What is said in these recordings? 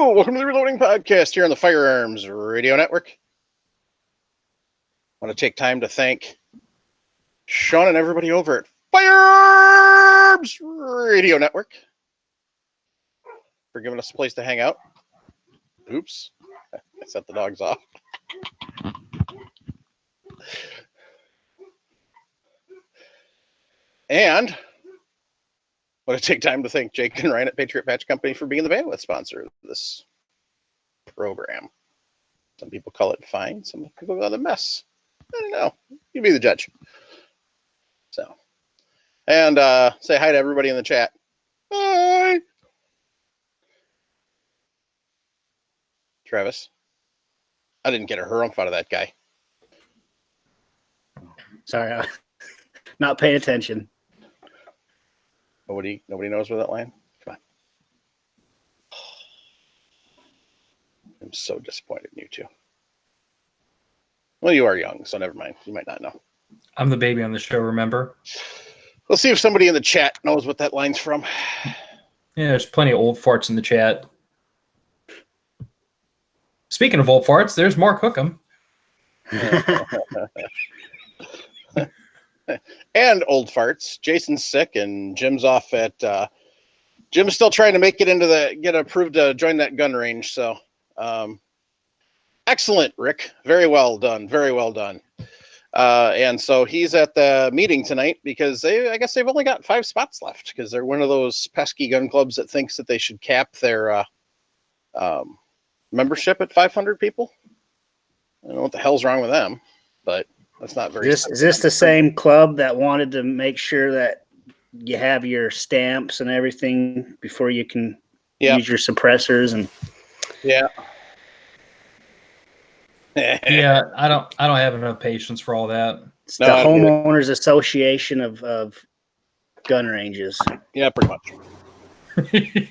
Welcome to the Reloading Podcast here on the Firearms Radio Network. I want to take time to thank Sean and everybody over at Firearms Radio Network for giving us a place to hang out. Oops, I set the dogs off. And I want to take time to thank Jake and Ryan at Patriot Patch Company for being the bandwidth sponsor of this program. Some people call it fine, some people call it a mess. I don't know. You be the judge. So, and say hi to everybody in the chat. Hi, Travis. I didn't get a harumph out of that guy. Sorry, I'm not paying attention. Nobody knows where that line. Come on. I'm so disappointed in you two. Well, you are young, so never mind. You might not know. I'm the baby on the show, remember? Let's see if somebody in the chat knows what that line's from. Yeah, there's plenty of old farts in the chat. Speaking of old farts, there's Mark Hookham. And old farts. Jason's sick and Jim's off at Jim's still trying to make it get approved to join that gun range. So excellent, Rick. Very well done. Very well done. And so he's at the meeting tonight because I guess they've only got 5 spots left because they're one of those pesky gun clubs that thinks that they should cap their membership at 500 people. I don't know what the hell's wrong with them, but that's not very. Is this the same club that wanted to make sure that you have your stamps and everything before you can use your suppressors? And yeah. Yeah, I don't have enough patience for all that. It's the Homeowners Association of gun ranges. Yeah, pretty much. See,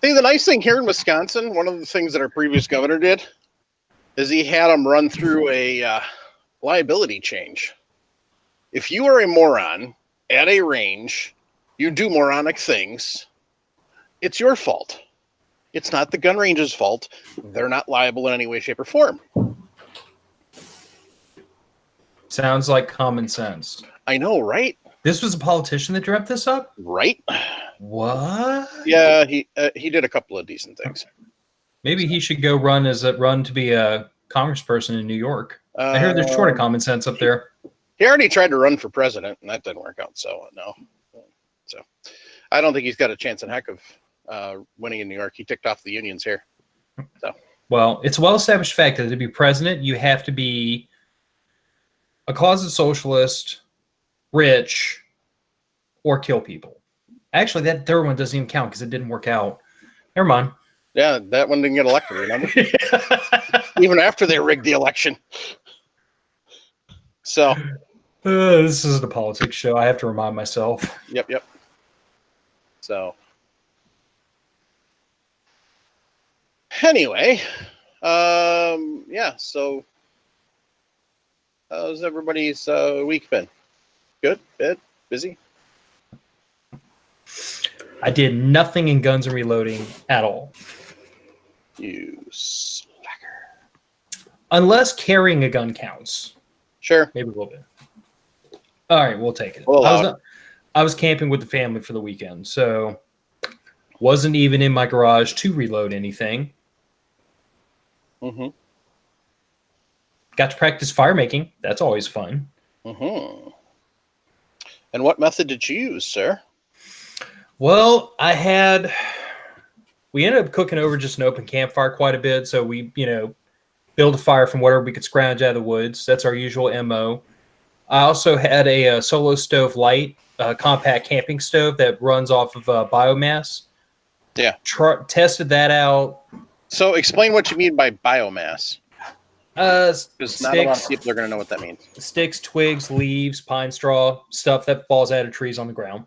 the nice thing here in Wisconsin, one of the things that our previous governor did is he had them run through a liability change. If you are a moron at a range, you do moronic things, it's your fault. It's not the gun range's fault. They're not liable in any way, shape, or form. Sounds like common sense. I know, right? This was a politician that dreamt this up? Right? What? Yeah, he did a couple of decent things. Maybe he should go run to be a congressperson in New York. I heard there's short of common sense up there. He already tried to run for president, and that didn't work out. So no, so I don't think he's got a chance in heck of winning in New York. He ticked off the unions here. So well, it's a well-established fact that to be president, you have to be a closet socialist, rich, or kill people. Actually, that third one doesn't even count because it didn't work out. Never mind. Yeah, that one didn't get elected, remember? Even after they rigged the election. So. This isn't a politics show. I have to remind myself. Yep. So. Anyway. Yeah, so. How's everybody's week been? Good? Bad? Busy? I did nothing in Guns and Reloading at all. You slacker. Unless carrying a gun counts. Sure. Maybe a little bit. All right, we'll take it. I was camping with the family for the weekend, so wasn't even in my garage to reload anything. Mm-hmm. Got to practice fire making. That's always fun. Mm-hmm. And what method did you use, sir? Well, we ended up cooking over just an open campfire quite a bit. So we, build a fire from whatever we could scrounge out of the woods. That's our usual MO. I also had a Solo Stove Light, compact camping stove that runs off of biomass. Yeah. Tested that out. So explain what you mean by biomass. Because not a lot of people are going to know what that means. Sticks, twigs, leaves, pine straw, stuff that falls out of trees on the ground.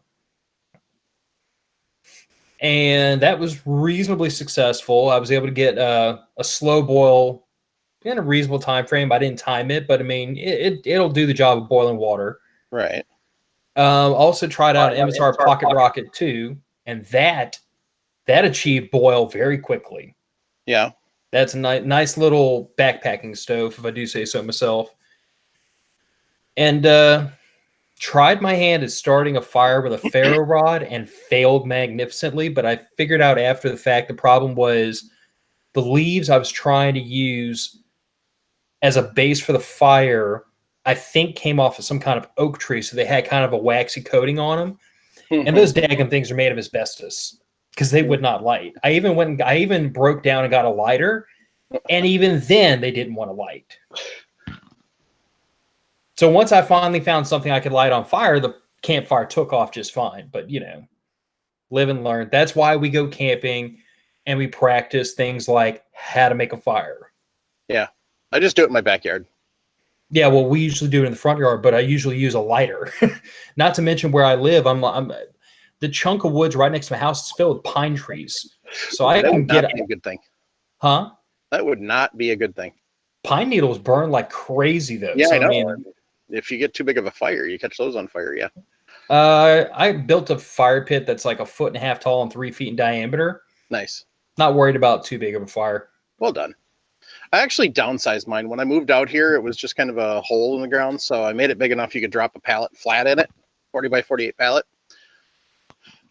And that was reasonably successful. I was able to get a slow boil in a reasonable time frame. I didn't time it, but I mean, it'll do the job of boiling water. Right. Also tried out an MSR Pocket Rocket too, and that achieved boil very quickly. Yeah. That's a nice little backpacking stove, if I do say so myself. And tried my hand at starting a fire with a ferro rod and failed magnificently. But I figured out after the fact the problem was the leaves I was trying to use as a base for the fire, I think came off of some kind of oak tree. So they had kind of a waxy coating on them. And those daggum things are made of asbestos because they would not light. I even broke down and got a lighter. And even then they didn't want to light. So once I finally found something I could light on fire, the campfire took off just fine. But, live and learn. That's why we go camping and we practice things like how to make a fire. Yeah. I just do it in my backyard. Yeah, well, we usually do it in the front yard, but I usually use a lighter. Not to mention where I live, I'm the chunk of woods right next to my house is filled with pine trees. So I that can would not get be a good thing. Huh? That would not be a good thing. Pine needles burn like crazy though. Yeah, so, I know. If you get too big of a fire, you catch those on fire, yeah. I built a fire pit that's like 1.5 feet tall and 3 feet in diameter. Nice. Not worried about too big of a fire. Well done. I actually downsized mine. When I moved out here, it was just kind of a hole in the ground, so I made it big enough you could drop a pallet flat in it, 40 by 48 pallet.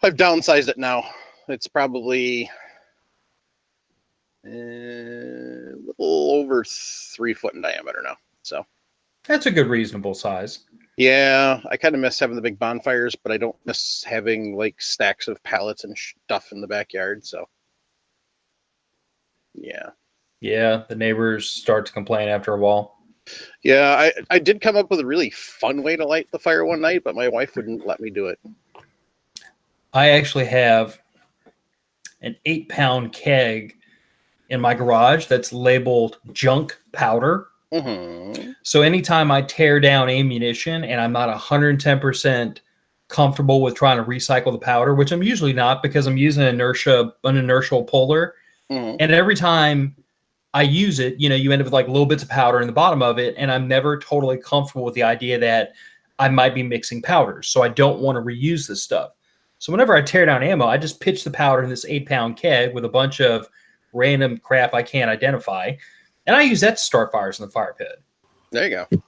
I've downsized it now. It's probably a little over 3 foot in diameter now. So that's a good reasonable size. Yeah, I kind of miss having the big bonfires, but I don't miss having like stacks of pallets and stuff in the backyard. So yeah. Yeah, the neighbors start to complain after a while. Yeah, I did come up with a really fun way to light the fire one night, but my wife wouldn't let me do it. I actually have an 8-pound keg in my garage that's labeled junk powder. Mm-hmm. So anytime I tear down ammunition and I'm not 110% comfortable with trying to recycle the powder, which I'm usually not because I'm using an inertial puller, and every time I use it, you end up with like little bits of powder in the bottom of it, and I'm never totally comfortable with the idea that I might be mixing powders, so I don't want to reuse this stuff. So whenever I tear down ammo, I just pitch the powder in this 8-pound keg with a bunch of random crap I can't identify, and I use that to start fires in the fire pit. There you go.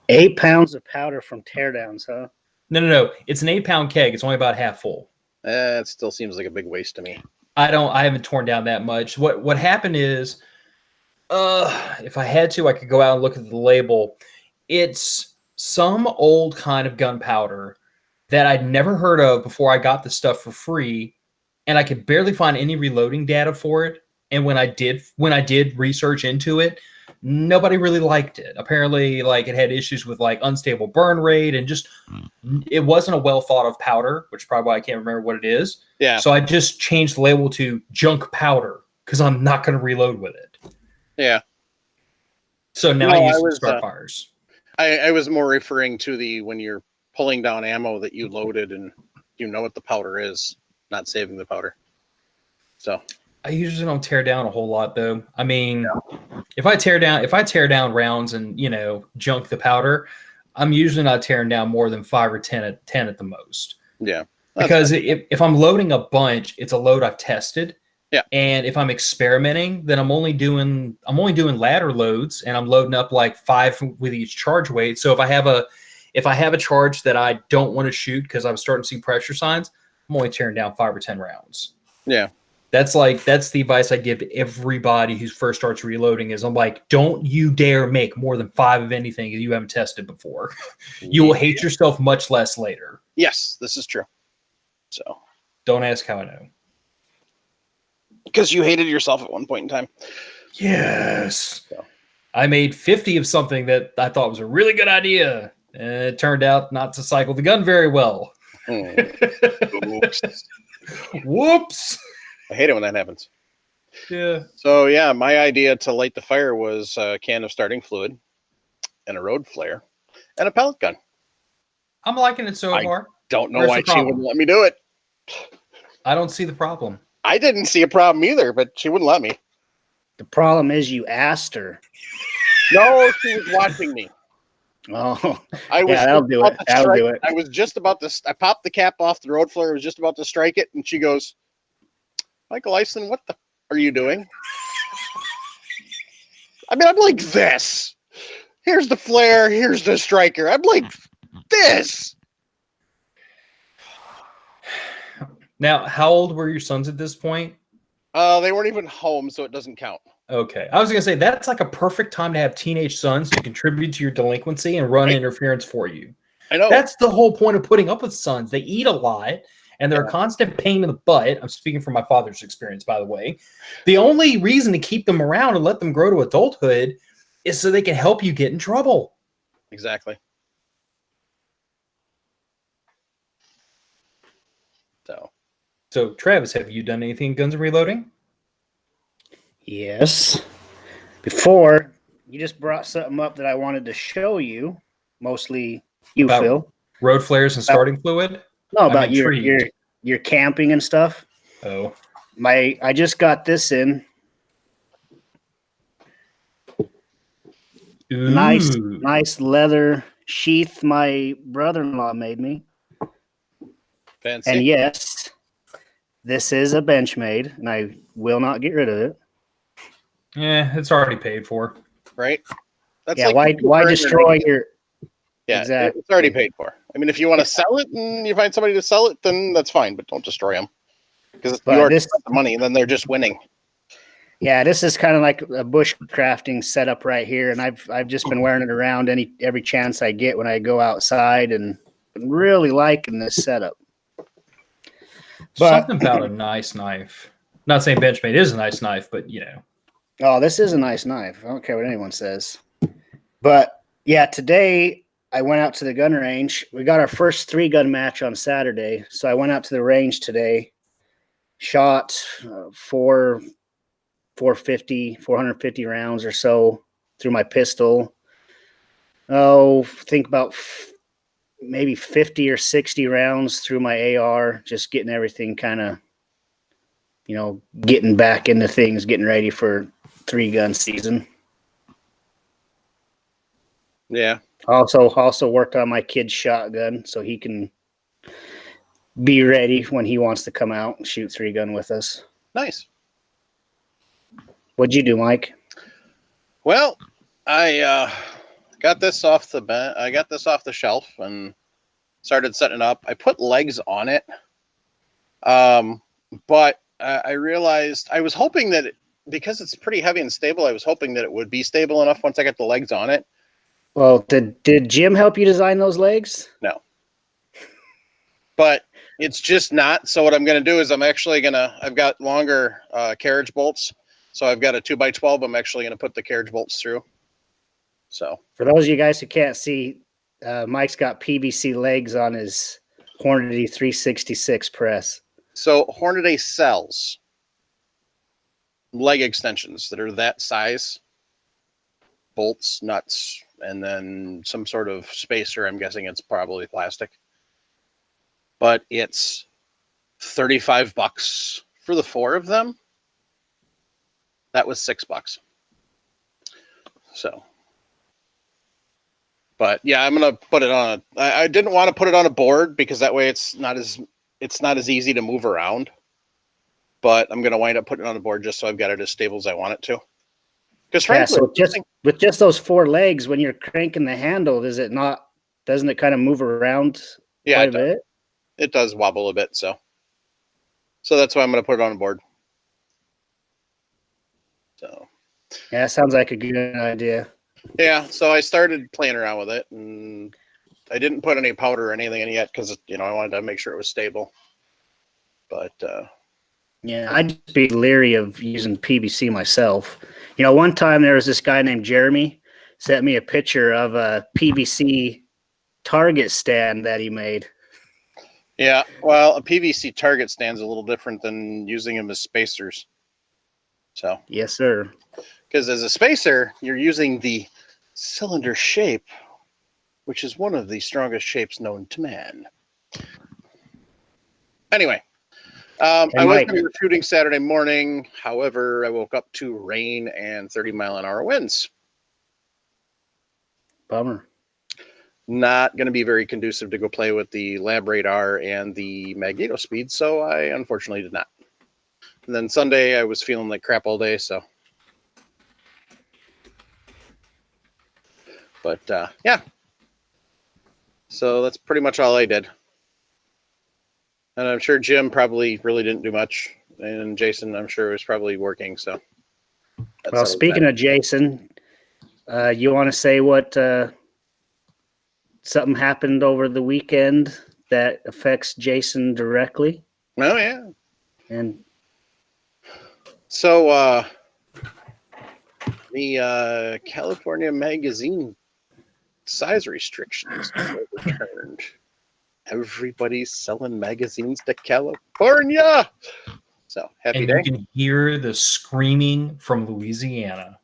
8 pounds of powder from teardowns, huh? No. It's an 8-pound keg. It's only about half full. It still seems like a big waste to me. I haven't torn down that much. What happened is, if I had to, I could go out and look at the label. It's some old kind of gunpowder that I'd never heard of before I got the stuff for free, and I could barely find any reloading data for it. And when I did research into it, nobody really liked it. Apparently, like it had issues with like unstable burn rate and just it wasn't a well thought of powder, which is probably why I can't remember what it is. Yeah. So I just changed the label to junk powder because I'm not going to reload with it. Yeah. So now I use it to start fires. I was more referring to when you're pulling down ammo that you loaded and you know what the powder is, not saving the powder. So I usually don't tear down a whole lot though. I mean, if I tear down rounds and junk the powder, I'm usually not tearing down more than 5 or 10 at the most. Yeah. Because if I'm loading a bunch, it's a load I've tested. Yeah. And if I'm experimenting, then I'm only doing ladder loads, and I'm loading up like 5 with each charge weight. So if I have a charge that I don't want to shoot because I'm starting to see pressure signs, I'm only tearing down 5 or 10 rounds. Yeah. That's the advice I give to everybody who first starts reloading is I'm like, don't you dare make more than 5 of anything you haven't tested before. You will hate yourself much less later. Yes, this is true. So don't ask how I know. Because you hated yourself at one point in time. Yes. So. I made 50 of something that I thought was a really good idea. And it turned out not to cycle the gun very well. Oops. Whoops. I hate it when that happens. Yeah. So, yeah, my idea to light the fire was a can of starting fluid and a road flare and a pellet gun. I'm liking it so far. Don't know why she wouldn't let me do it. I don't see the problem. I didn't see a problem either, but she wouldn't let me. The problem is you asked her. No, she was watching me. Oh, that'll do it. That'll do it. I was just about to. I popped the cap off the road flare. I was just about to strike it, and she goes, "Michael Eisen, what the are you doing?" I mean, I'm like this. Here's the flare. Here's the striker. I'm like this. Now, how old were your sons at this point? They weren't even home, so it doesn't count. Okay. I was going to say, that's like a perfect time to have teenage sons to contribute to your delinquency and run interference for you. I know. That's the whole point of putting up with sons. They eat a lot, and they're a constant pain in the butt. I'm speaking from my father's experience, by the way. The only reason to keep them around and let them grow to adulthood is so they can help you get in trouble. Exactly. So, Travis, have you done anything in Guns and Reloading? Yes. Before, you just brought something up that I wanted to show you, mostly you, About Phil. Road flares and starting fluid? No, about your camping and stuff. Oh. I just got this in. Ooh. Nice leather sheath my brother-in-law made me. Fancy. And yes, this is a Benchmade, and I will not get rid of it. Yeah, it's already paid for. Right? That's why destroy your... Yeah, exactly. It's already paid for. I mean, if you want to sell it and you find somebody to sell it, then that's fine, but don't destroy them. Because you already spent the money, and then they're just winning. Yeah, this is kind of like a bushcrafting setup right here, and I've just been wearing it around every chance I get when I go outside, and I'm really liking this setup. Something about a nice knife. Not saying Benchmade is a nice knife, but you know. Oh, this is a nice knife. I don't care what anyone says. But yeah, today I went out to the gun range. We got our first 3-gun match on Saturday, so I went out to the range today. Shot 450 rounds or so through my pistol. Think about maybe 50 or 60 rounds through my AR, just getting everything kind of, getting back into things, getting ready for 3-gun season. Yeah. Also worked on my kid's shotgun so he can be ready when he wants to come out and shoot 3-gun with us. Nice. What'd you do, Mike? Well, I got this off the shelf and started setting it up. I put legs on it, but I realized I was hoping that because it's pretty heavy and stable, I was hoping that it would be stable enough once I got the legs on it. Well, did Jim help you design those legs? No. But it's just not. So what I'm going to do is I've got longer carriage bolts. So I've got a 2x12. I'm actually going to put the carriage bolts through. So for those of you guys who can't see, Mike's got PVC legs on his Hornady 366 press. So Hornady sells leg extensions that are that size, bolts, nuts, and then some sort of spacer. I'm guessing it's probably plastic. But it's $35 for the 4 of them. That was $6. So, but yeah, I'm gonna put it on. I didn't want to put it on a board because that way it's not as easy to move around. But I'm gonna wind up putting it on a board just so I've got it as stable as I want it to. Because frankly, with just those 4 legs, when you're cranking the handle, doesn't it kind of move around quite a bit? It does wobble a bit, so that's why I'm gonna put it on a board. So yeah, sounds like a good idea. Yeah, so I started playing around with it, and I didn't put any powder or anything in yet because I wanted to make sure it was stable. But yeah, I'd just be leery of using PVC myself. One time there was this guy named Jeremy sent me a picture of a PVC target stand that he made. Yeah, well, a PVC target stand's a little different than using them as spacers. So yes, sir. Because as a spacer, you're using the cylinder shape, which is one of the strongest shapes known to man. Anyway, I was going to be shooting Saturday morning. However, I woke up to rain and 30-mile-an-hour winds. Bummer. Not going to be very conducive to go play with the lab radar and the magneto speed, so I unfortunately did not. And then Sunday, I was feeling like crap all day, so But yeah. So that's pretty much all I did. And I'm sure Jim probably really didn't do much. And Jason, I'm sure, was probably working. So. Well, speaking of Jason, you want to say what something happened over the weekend that affects Jason directly? Oh, yeah. And so the California magazine size restrictions were overturned. Everybody's selling magazines to California. So happy day. You can hear the screaming from Louisiana.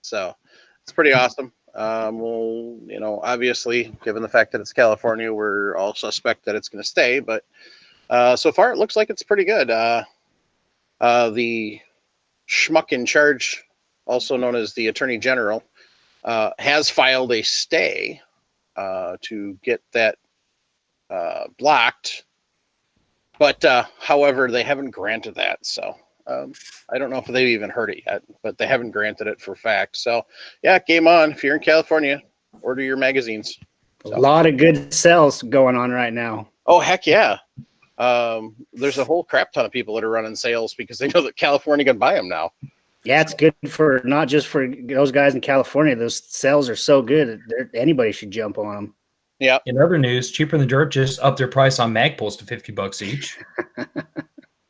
So it's pretty awesome. Well, obviously, given the fact that it's California, we're all suspect that it's going to stay. But so far, it looks like it's pretty good. The schmuck in charge, also known as the Attorney General, has filed a stay to get that blocked. But however, they haven't granted that. So I don't know if they've even heard it yet, but they haven't granted it for fact. So yeah, game on. If you're in California, order your magazines. So. A lot of good sales going on right now. Oh, heck yeah. There's a whole crap ton of people that are running sales because they know that California can buy them now. Yeah, it's good for not just for those guys in California. Those sales are so good. Anybody should jump on them. Yeah. In other news, Cheaper Than Dirt just upped their price on Magpuls to $50 each.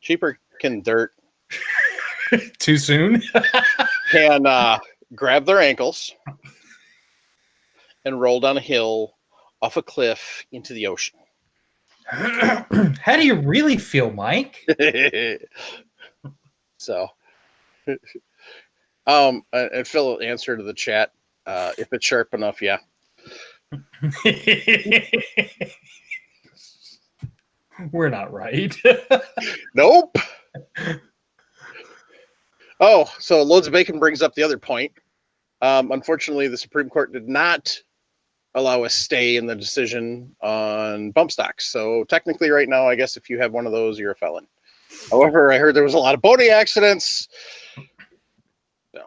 Cheaper can dirt. Too soon? Can grab their ankles and roll down a hill off a cliff into the ocean. How do you really feel, Mike? So, and Phil answered to the chat, if it's sharp enough, yeah. We're not right. Nope. Oh, so Loads of Bacon brings up the other point. Unfortunately, the Supreme Court did not allow a stay in the decision on bump stocks. So technically right now, I guess if you have one of those, you're a felon. However, I heard there was a lot of boating accidents. So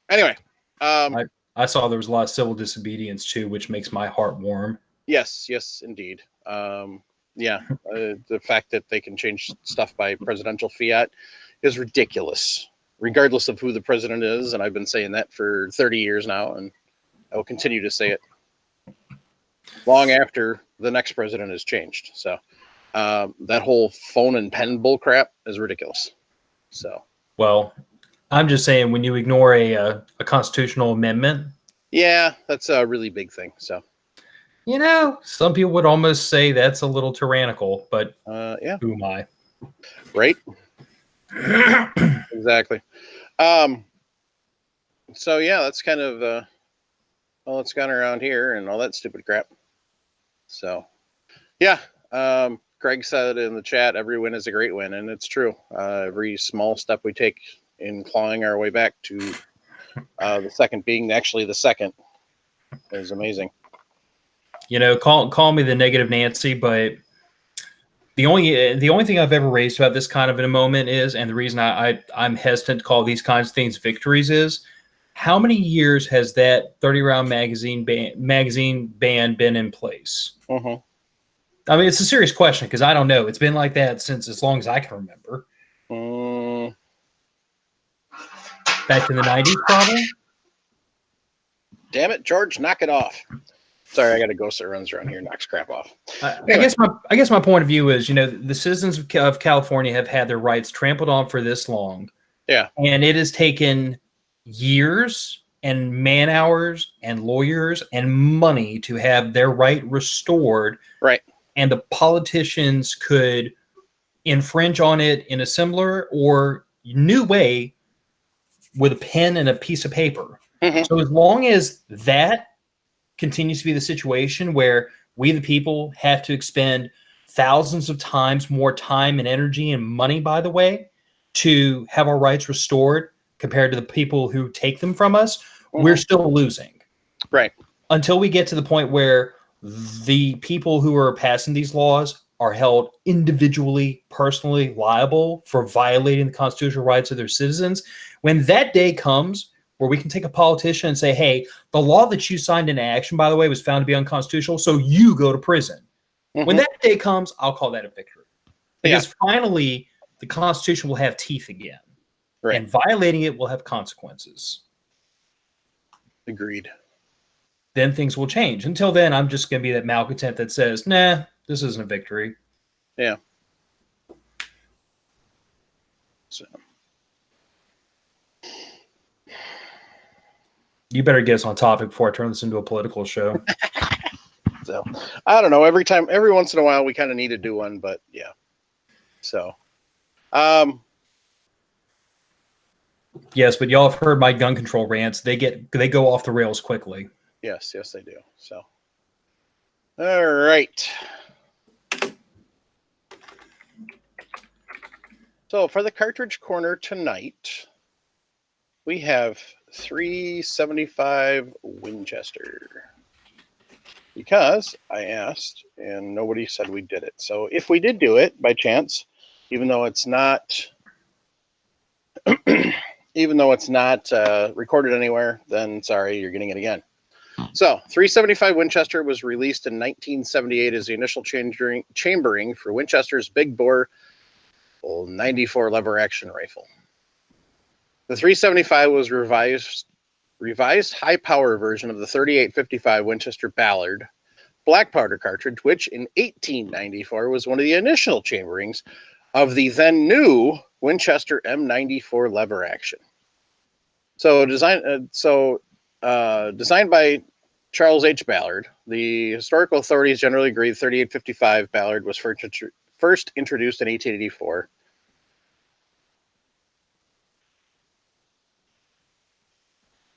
anyway. I saw there was a lot of civil disobedience too, which makes my heart warm. Yes, indeed. The fact that they can change stuff by presidential fiat is ridiculous, regardless of who the president is. And I've been saying that for 30 years now, and I will continue to say it long after the next president has changed. So that whole phone and pen bull crap is ridiculous. So, well, I'm just saying when you ignore a constitutional amendment. Yeah, that's a really big thing. So, some people would almost say that's a little tyrannical, but yeah, who am I? Right. Exactly. So yeah, that's kind of all that's gone around here and all that stupid crap. So yeah, Greg said in the chat, every win is a great win, and it's true. Every small step we take in clawing our way back to the second being actually the second is amazing. Call me the negative Nancy, but the only thing I've ever raised about this kind of in a moment is, and the reason I'm hesitant to call these kinds of things victories is, how many years has that 30-round magazine ban been in place? Uh-huh. I mean, it's a serious question because I don't know. It's been like that since as long as I can remember. Back in the 90s, probably. Damn it, George, knock it off. Sorry, I got a ghost that runs around here and knocks crap off. Anyway. I guess my point of view is, the citizens of California have had their rights trampled on for this long. Yeah. And it has taken years and man hours and lawyers and money to have their right restored. Right. And the politicians could infringe on it in a similar or new way with a pen and a piece of paper. Mm-hmm. So as long as that continues to be the situation where we, the people, have to expend thousands of times more time and energy and money, by the way, to have our rights restored compared to the people who take them from us, we're still losing. Right. Until we get to the point where the people who are passing these laws are held individually, personally liable for violating the constitutional rights of their citizens. When that day comes, where we can take a politician and say, hey, the law that you signed into action, by the way, was found to be unconstitutional, so you go to prison. When that day comes, I'll call that a victory. Because finally, the Constitution will have teeth again. Right. And violating it will have consequences. Agreed. Then things will change. Until then, I'm just going to be that malcontent that says, nah, this isn't a victory. Yeah. So. You better get us on topic before I turn this into a political show. So, I don't know. Every once in a while, we kind of need to do one, but yeah. So, yes, but y'all have heard my gun control rants. They go off the rails quickly. yes, they do. So, all right. So for the cartridge corner tonight, we have 375 Winchester. Because I asked and nobody said we did it. So if we did do it by chance, even though it's not recorded anywhere, then sorry, you're getting it again. So 375 Winchester was released in 1978 as the initial chambering for Winchester's big bore 94 lever action rifle. The 375 was revised high power version of the 3855 Winchester Ballard black powder cartridge, which in 1894 was one of the initial chamberings of the then new Winchester M94 lever action. So designed by Charles H. Ballard, the historical authorities generally agree the 3855 Ballard was first introduced in 1884.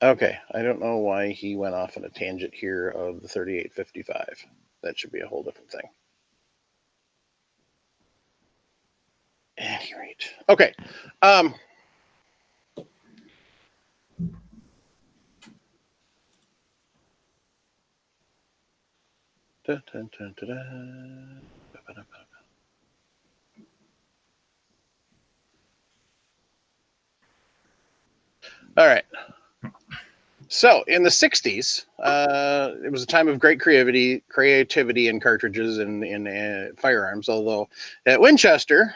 Okay, I don't know why he went off on a tangent here of the 3855. That should be a whole different thing. At any rate, okay. All right. So in the 60s, it was a time of great creativity in cartridges and in firearms, although at Winchester,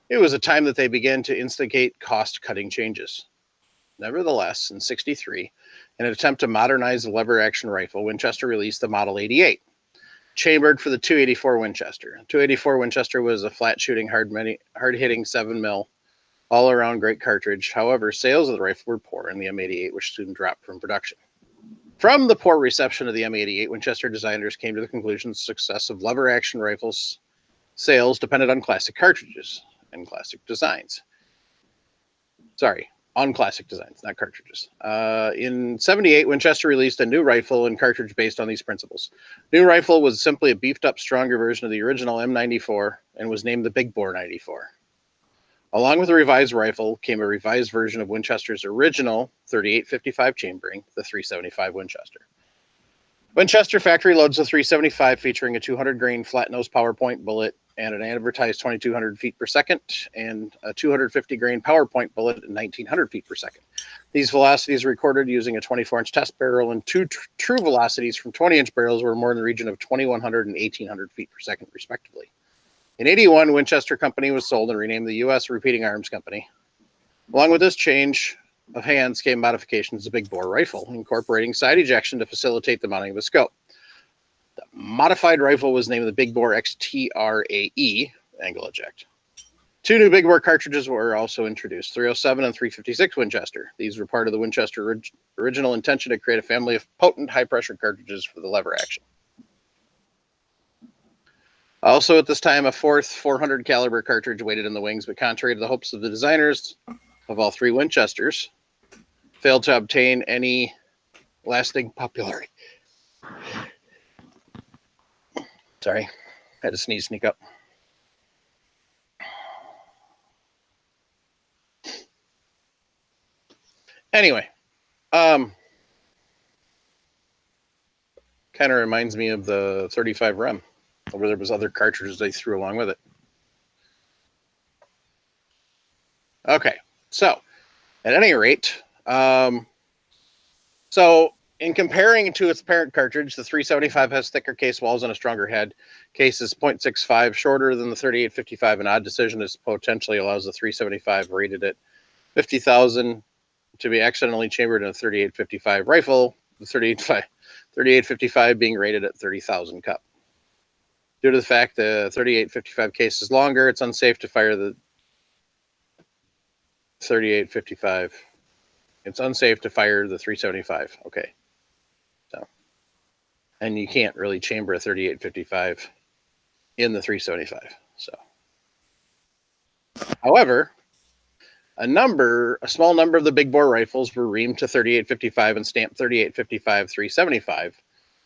it was a time that they began to instigate cost-cutting changes. Nevertheless, in 63, in an attempt to modernize the lever-action rifle, Winchester released the Model 88, chambered for the 284 Winchester. 284 Winchester was a flat-shooting, hard-hitting 7mm, all-around great cartridge. However, sales of the rifle were poor in the M88, which soon dropped from production. From the poor reception of the M88, Winchester designers came to the conclusion the success of lever-action rifles sales depended on classic cartridges and classic designs. Sorry, on classic designs, not cartridges. In 78, Winchester released a new rifle and cartridge based on these principles. New rifle was simply a beefed-up, stronger version of the original M94 and was named the Big Bore 94. Along with the revised rifle came a revised version of Winchester's original 3855 chambering, the 375 Winchester. Winchester factory loads the 375 featuring a 200-grain flat-nose PowerPoint bullet and an advertised 2,200 feet per second and a 250-grain PowerPoint bullet at 1,900 feet per second. These velocities were recorded using a 24-inch test barrel, and two true velocities from 20-inch barrels were more in the region of 2,100 and 1,800 feet per second, respectively. In 81, Winchester Company was sold and renamed the U.S. Repeating Arms Company. Along with this change of hands came modifications to the Big Bore rifle, incorporating side ejection to facilitate the mounting of a scope. The modified rifle was named the Big Bore XTRAE, angle eject. Two new Big Bore cartridges were also introduced, 307 and 356 Winchester. These were part of the Winchester original intention to create a family of potent high-pressure cartridges for the lever action. Also at this time, a fourth 400 caliber cartridge waited in the wings, but contrary to the hopes of the designers of all three Winchesters, failed to obtain any lasting popularity. Sorry, had to sneak up. Anyway, kind of reminds me of the 35 Rem, where there was other cartridges they threw along with it. Okay, so at any rate, So in comparing to its parent cartridge, the 375 has thicker case walls and a stronger head. Case is 0.65 shorter than the 3855. An odd decision is potentially allows the 375 rated at 50,000 to be accidentally chambered in a 3855 rifle. The 3855 being rated at 30,000 cup. Due to the fact the 3855 case is longer, it's unsafe to fire the 3855. It's unsafe to fire the 375. Okay. So, and you can't really chamber a 3855 in the 375. So, however, a small number of the big bore rifles were reamed to 3855 and stamped 3855 375.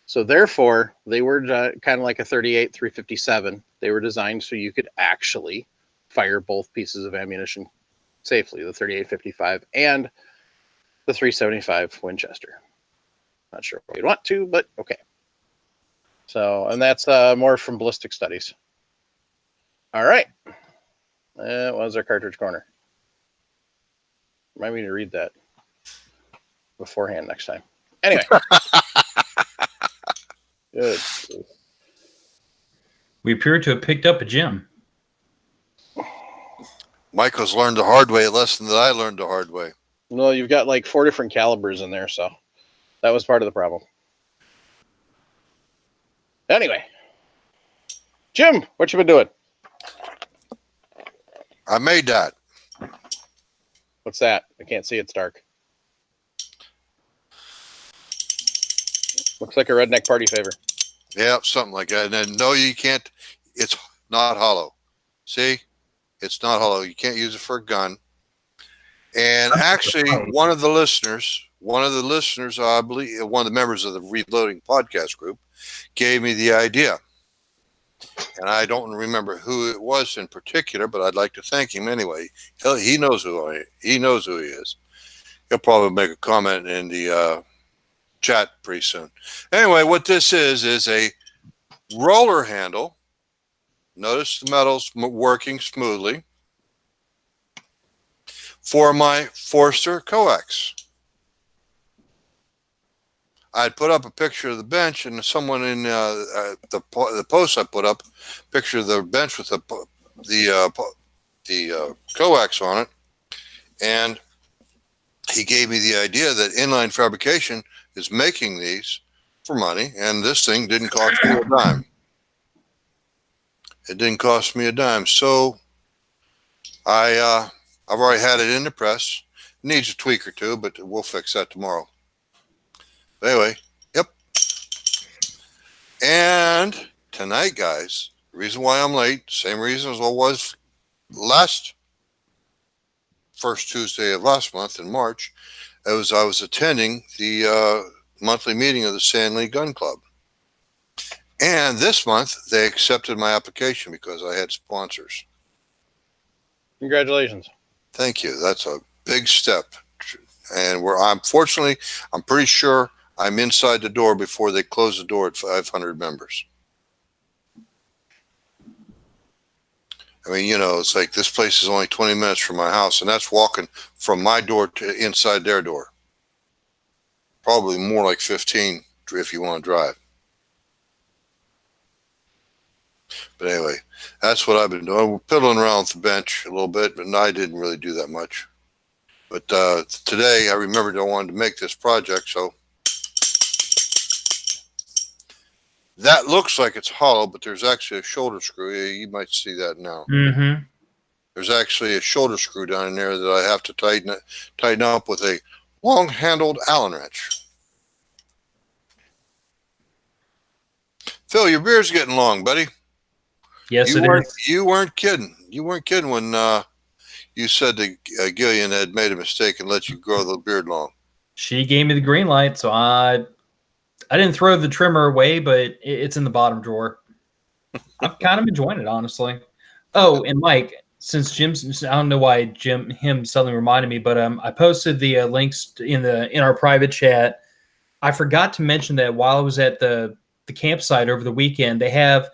So therefore, they were kind of like a 38 357. They were designed so you could actually fire both pieces of ammunition safely, the 3855 and the 375 Winchester. Not sure if you'd want to, but okay. So, and that's more from ballistic studies. All right. That was our cartridge corner. Remind me to read that beforehand next time. Anyway. Good. We appear to have picked up a gem. Michael's learned the hard way a lesson that I learned the hard way. No, you've got like 4 different calibers in there, so that was part of the problem. Anyway. Jim, what you been doing? I made that. What's that? I can't see. It's dark. Looks like a redneck party favor. Yeah, something like that. And then, no, you can't. It's not hollow. See? It's not hollow. You can't use it for a gun. And actually, one of the listeners, I believe, one of the members of the Reloading podcast group, gave me the idea. And I don't remember who it was in particular, but I'd like to thank him anyway. He knows who he is. He'll probably make a comment in the chat pretty soon. Anyway, what this is a roller handle. Notice the metal's working smoothly for my Forster coax. I'd put up a picture of the bench, and someone in the post I put up, picture of the bench with the coax on it, and he gave me the idea that Inline Fabrication is making these for money, and this thing didn't cost me a dime. It didn't cost me a dime, so I've already had it in the press. It needs a tweak or two, but we'll fix that tomorrow. Anyway, yep. And tonight, guys, the reason why I'm late, same reason as I was first Tuesday of last month in March, I was attending the monthly meeting of the San Lee Gun Club. And this month, they accepted my application because I had sponsors. Congratulations. Thank you. That's a big step. And I'm pretty sure I'm inside the door before they close the door at 500 members. I mean, it's like this place is only 20 minutes from my house, and that's walking from my door to inside their door. Probably more like 15 if you want to drive. But anyway, that's what I've been doing. We're piddling around with the bench a little bit, but I didn't really do that much. But today I remembered I wanted to make this project, so that looks like it's hollow, but there's actually a shoulder screw. You might see that now. Mm-hmm. There's actually a shoulder screw down in there that I have to tighten up with a long-handled Allen wrench. Phil, your beard's getting long, buddy. Yes, it is. You weren't kidding. You weren't kidding when you said that Gillian had made a mistake and let you grow the beard long. She gave me the green light, so I didn't throw the trimmer away, but it's in the bottom drawer. I'm kind of enjoying it, honestly. Oh, and Mike, since Jim's, I don't know why him suddenly reminded me, but I posted the links in our private chat. I forgot to mention that while I was at the campsite over the weekend, they have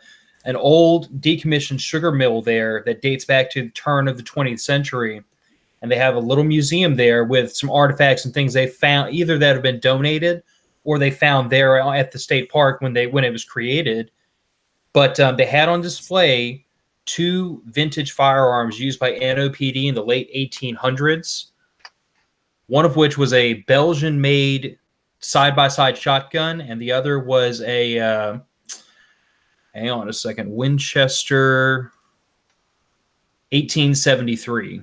an old decommissioned sugar mill there that dates back to the turn of the 20th century. and they have a little museum there with some artifacts and things they found, either that have been donated or they found there at the state park when it was created. But they had on display 2 vintage firearms used by NOPD in the late 1800s. One of which was a Belgian-made side-by-side shotgun, and the other was a hang on a second, Winchester 1873.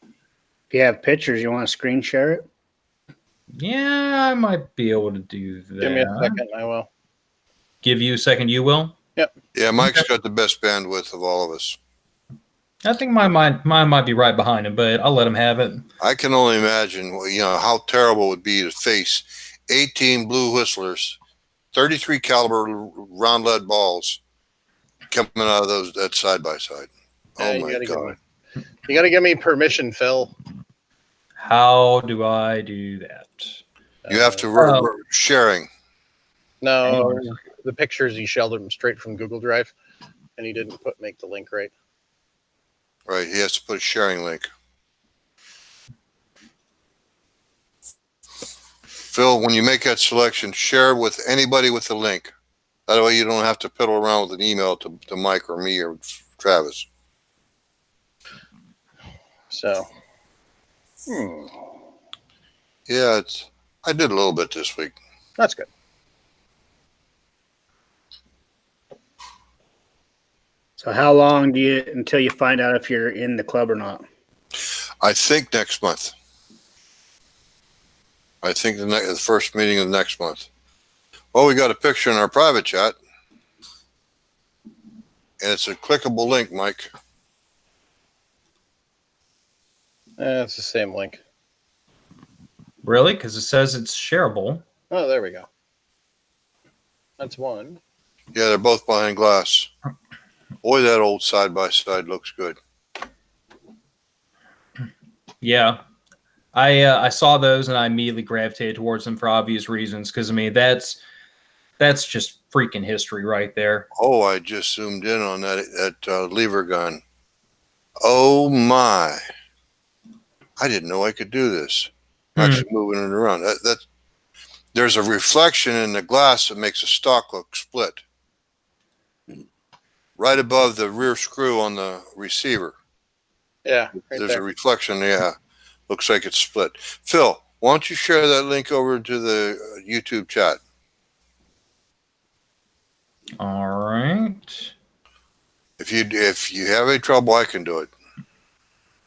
If you have pictures, you want to screen share it? Yeah, I might be able to do that. Give me a second, I will. Give you a second, you will? Yeah, Mike's got the best bandwidth of all of us. I think mine might be right behind him, but I'll let him have it. I can only imagine, how terrible it would be to face 18 blue whistlers, 33 caliber round lead balls coming out of that side by side. Yeah, Oh my God. You got to give me permission, Phil. How do I do that? You have to sharing. No, the pictures he shelled them straight from Google Drive, and he didn't make the link right. Right, he has to put a sharing link. Phil, when you make that selection, share with anybody with the link. That way you don't have to piddle around with an email to Mike or me or Travis. So, Yeah, I did a little bit this week. that's good. So how long until you find out if you're in the club or not? I think next month. I think the first meeting of next month. Well, we got a picture in our private chat. And it's a clickable link, Mike. It's the same link. Really? Because it says it's shareable. Oh, there we go. That's one. Yeah, they're both behind glass. Boy, that old side by side looks good. Yeah. I saw those and I immediately gravitated towards them for obvious reasons. Because, I mean, that's just freaking history right there. Oh, I just zoomed in on that lever gun. Oh, my. I didn't know I could do this. I'm actually moving it around. There's a reflection in the glass that makes the stock look split. Right above the rear screw on the receiver. Yeah, There's a reflection, yeah. Looks like it's split. Phil, why don't you share that link over to the YouTube chat? All right. If you have any trouble, I can do it.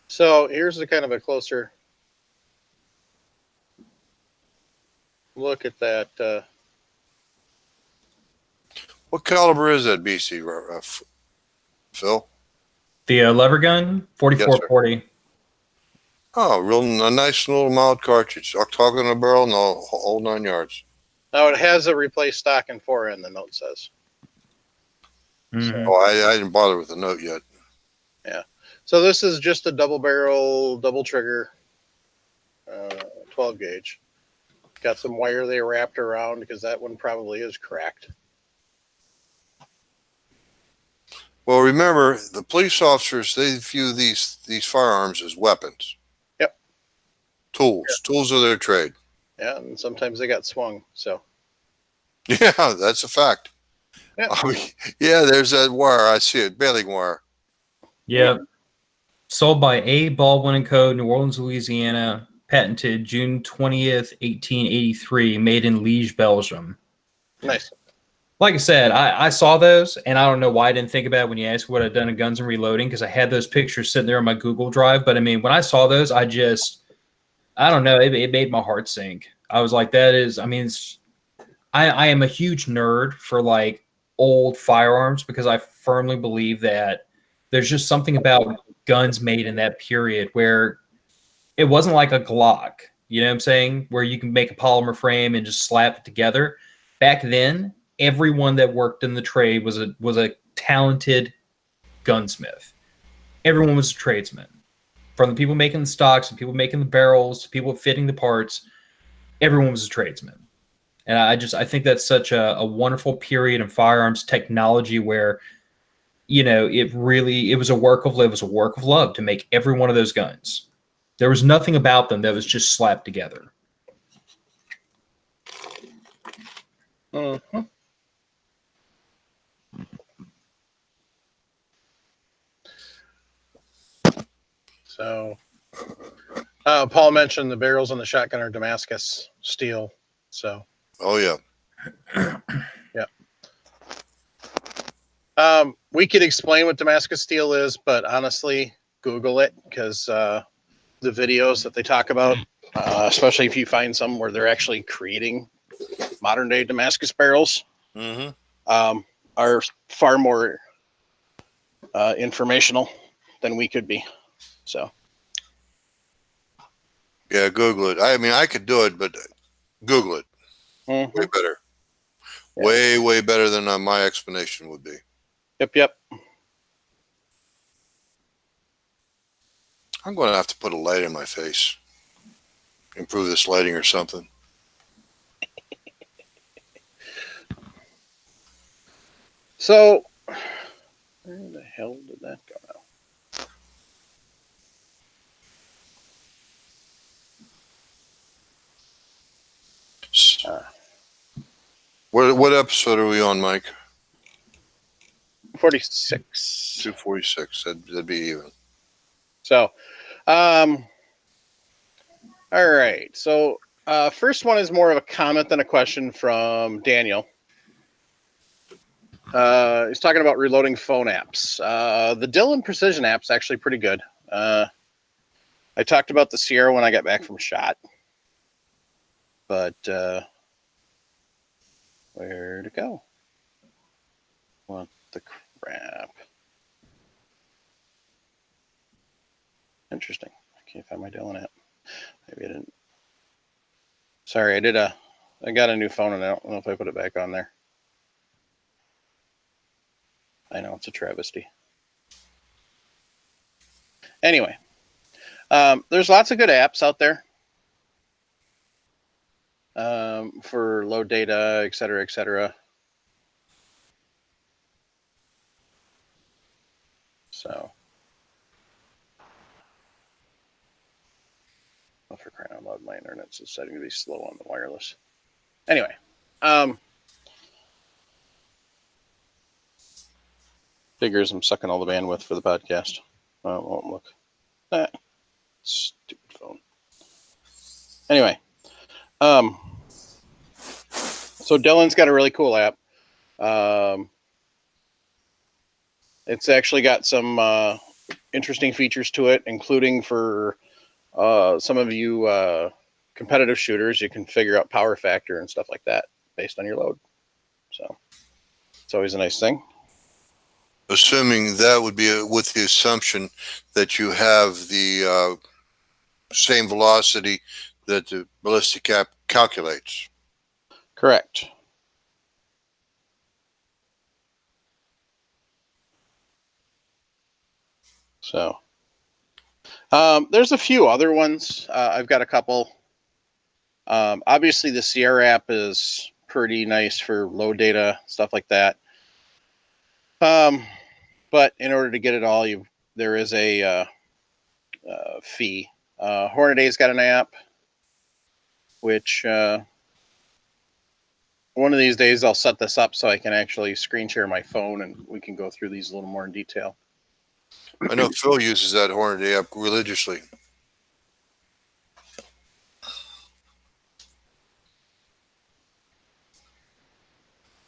So here's the kind of a closer look at that. What caliber is that BC, Phil? The lever gun, 4440. Oh, a nice little mild cartridge. Octagonal barrel, no, whole 9 yards. Now it has a replace stock and forend, the note says. Mhm. Oh, I didn't bother with the note yet. Yeah. So this is just a double barrel, double trigger, 12 gauge. Got some wire they wrapped around because that one probably is cracked. Well, remember, the police officers, they view these firearms as weapons. Yep. Tools of their trade. Yeah, and sometimes they got swung. So Yeah, that's a fact. yeah, Yeah, there's that wire. I see it, baling wire. Yeah. Sold by A. Baldwin & Co., New Orleans, Louisiana. Patented June 20th, 1883. Made in Liege, Belgium. nice. Like I said, I saw those, and I don't know why I didn't think about it when you asked what I'd done in Guns and Reloading, because I had those pictures sitting there on my Google Drive. But, I mean, when I saw those, I don't know, it made my heart sink. I was like, that is, I mean, I am a huge nerd for, like, old firearms because I firmly believe that there's just something about guns made in that period where it wasn't like a Glock, you know what I'm saying, where you can make a polymer frame and just slap it together. Back then, everyone that worked in the trade was a talented gunsmith. Everyone was a tradesman. From the people making the stocks, to people making the barrels, to people fitting the parts, everyone was a tradesman. And I think that's such a wonderful period in firearms technology where, you know, it was a work of love to make every one of those guns. There was nothing about them that was just slapped together. Mhm. So, Paul mentioned the barrels on the shotgun are Damascus steel. So, Oh yeah. we could explain what Damascus steel is, but honestly, Google it because the videos that they talk about, especially if you find some where they're actually creating modern day Damascus barrels, Mm-hmm. are far more informational than we could be. So, Yeah, Google it. I mean, I could do it, but Google it. mhm. Way better. Yeah. Way better than my explanation would be. Yep. I'm going to have to put a light in my face. Improve this lighting or something. So, where the hell did that go now? What episode are we on, Mike? 46. 246. That'd be even. So, all right. So, first one is more of a comment than a question from Daniel. He's talking about reloading phone apps. The Dylan Precision app's actually pretty good. I talked about the Sierra when I got back from shot, but where'd it go? What the crap? Interesting. I can't find my Dylan app. Maybe I didn't. Sorry, I got a new phone and I don't know if I put it back on there. I know it's a travesty. Anyway, there's lots of good apps out there for low data, et cetera, et cetera. So, oh, for crying out loud, my internet's deciding to be slow on the wireless. Anyway, figures I'm sucking all the bandwidth for the podcast. Oh, it won't look. Stupid phone. Anyway, so Dylan's got a really cool app. It's actually got some interesting features to it, including for some of you competitive shooters, you can figure out power factor and stuff like that based on your load. So it's always a nice thing. Assuming that would be with the assumption that you have the same velocity that the ballistic app calculates. Correct. So there's a few other ones. I've got a couple. Obviously, the Sierra app is pretty nice for low data, stuff like that. But in order to get it all, there is a fee. Hornaday's got an app, which one of these days I'll set this up so I can actually screen share my phone and we can go through these a little more in detail. I know Phil uses that Hornady app religiously.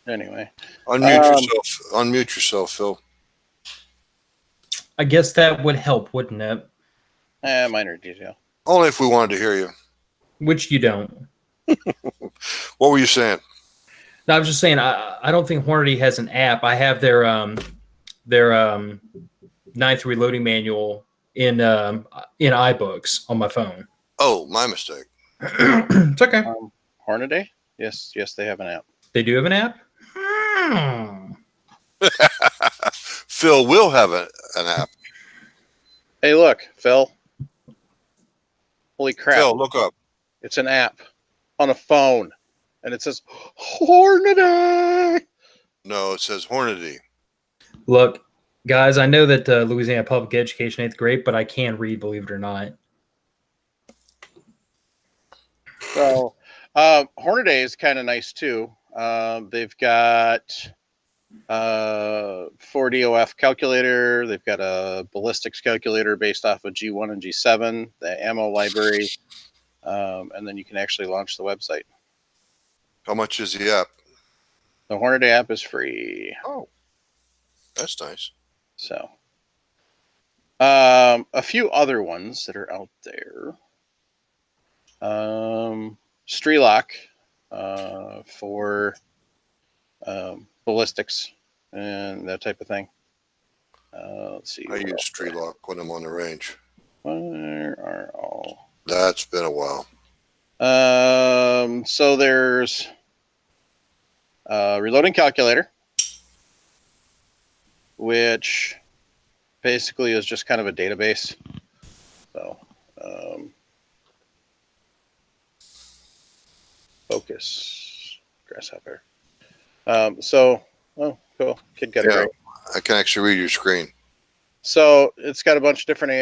Anyway, Unmute yourself, Phil. I guess that would help, wouldn't it? minor detail. Only if we wanted to hear you. Which you don't. What were you saying? No, I was just saying I don't think Hornady has an app. I have their ninth reloading manual in iBooks on my phone. Oh, my mistake. It's okay. Hornaday? Yes, they have an app. They do have an app? Phil will have an app. Hey, look, Phil. Holy crap. Phil, look up. It's an app on a phone. And it says Hornady. No, it says Hornady. Look, guys, I know that Louisiana Public Education ain't great, but I can read, believe it or not. So, Hornady is kind of nice too. They've got 4DOF calculator. They've got a ballistics calculator based off of G1 and G7, the ammo library, and then you can actually launch the website. How much is the app? The Hornady app is free. Oh, that's nice. So, a few other ones that are out there. Strelok for ballistics and that type of thing. Let's see. I use Strelok when I'm on the range. Where are all? That's been a while. So there's reloading calculator, which basically is just kind of a database. So focus grasshopper. Oh, cool. Kid got it right. I can actually read your screen. So it's got a bunch of different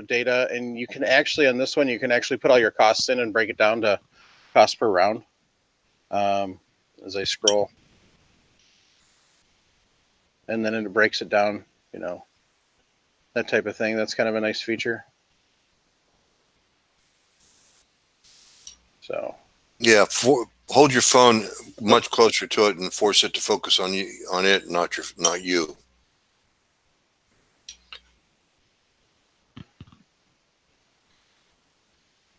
data, and you can actually on this one you can actually put all your costs in and break it down to cost per round. As I scroll, and then it breaks it down, that type of thing. That's kind of a nice feature. So yeah, hold your phone much closer to it and force it to focus on it, not you.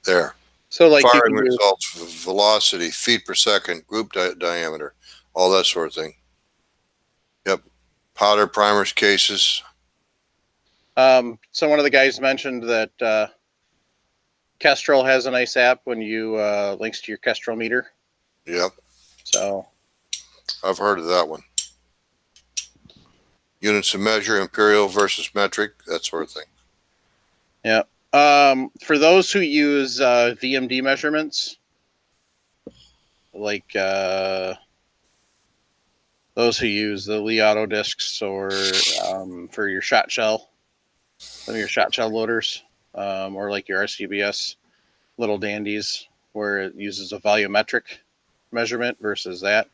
There. So like firing results, velocity, feet per second, group diameter, all that sort of thing. Yep. Powder, primers, cases. So one of the guys mentioned that Kestrel has a nice app when you links to your Kestrel meter. Yep. So I've heard of that one. Units of measure, imperial versus metric, that sort of thing. Yeah. For those who use VMD measurements, like those who use the Lee Auto discs, or for your shot shell, some of your shot shell loaders, or like your RCBS little dandies, where it uses a volumetric measurement versus that.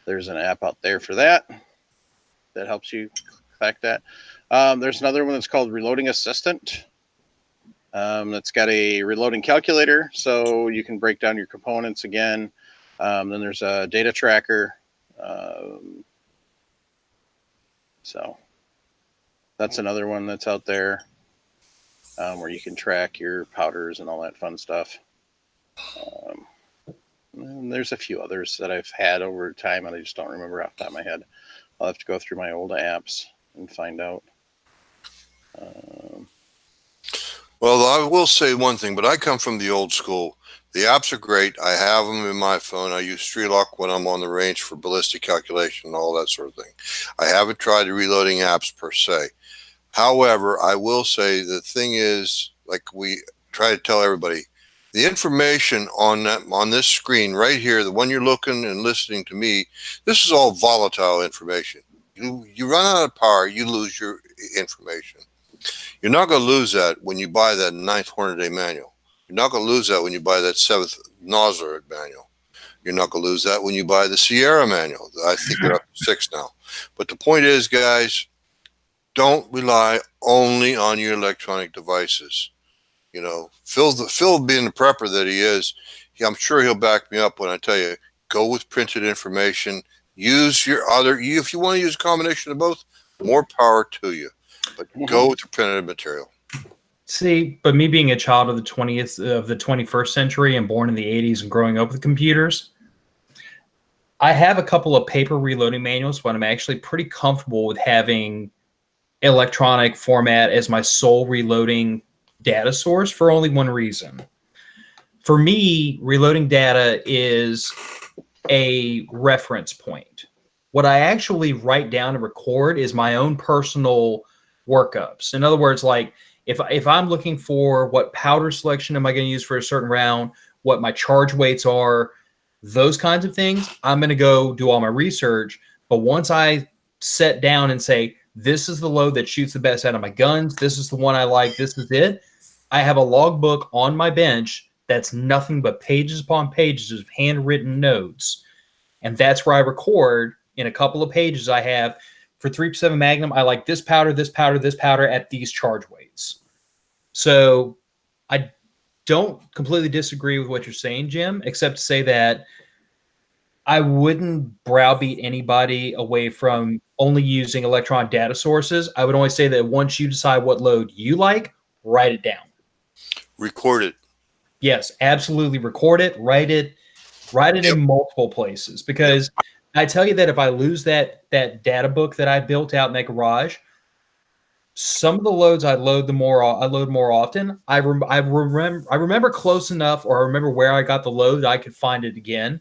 There's an app out there for that helps you track that. There's another one that's called Reloading Assistant. That's got a reloading calculator, so you can break down your components again. Then there's a data tracker. So that's another one that's out there, where you can track your powders and all that fun stuff. And there's a few others that I've had over time, and I just don't remember off the top of my head. I'll have to go through my old apps and find out. Well, I will say one thing, but I come from the old school. The apps are great. I have them in my phone. I use Strelok when I'm on the range for ballistic calculation and all that sort of thing. I haven't tried the reloading apps per se. However, I will say the thing is, like we try to tell everybody, the information on this screen right here, the one you're looking and listening to me, this is all volatile information. You run out of power, you lose your information. You're not going to lose that when you buy that 9th Hornady manual. You're not going to lose that when you buy that 7th Nosler manual. You're not going to lose that when you buy the Sierra manual. I think they're up to 6 now. But the point is, guys, don't rely only on your electronic devices. Phil being the prepper that he is, I'm sure he'll back me up when I tell you, go with printed information. Use your if you want to use a combination of both, more power to you. But go with the printed material. See, but me being a child of the 21st century and born in the 80s and growing up with computers, I have a couple of paper reloading manuals, but I'm actually pretty comfortable with having electronic format as my sole reloading data source for only one reason. For me, reloading data is a reference point. What I actually write down and record is my own personal workups. In other words, like if I'm looking for what powder selection am I going to use for a certain round, what my charge weights are, those kinds of things, I'm going to go do all my research. But once I set down and say, this is the load that shoots the best out of my guns, this is the one I like, this is it, I have a logbook on my bench that's nothing but pages upon pages of handwritten notes. And that's where I record in a couple of pages I have for 357 Magnum. I like this powder, this powder, this powder at these charge weights. So I don't completely disagree with what you're saying, Jim, except to say that I wouldn't browbeat anybody away from only using electronic data sources. I would only say that once you decide what load you like, write it down. Record it. Yes, absolutely. Record it, write it in multiple places. Because I tell you that if I lose that data book that I built out in that garage, some of the loads I load more often. I remember close enough, or I remember where I got the load, I could find it again.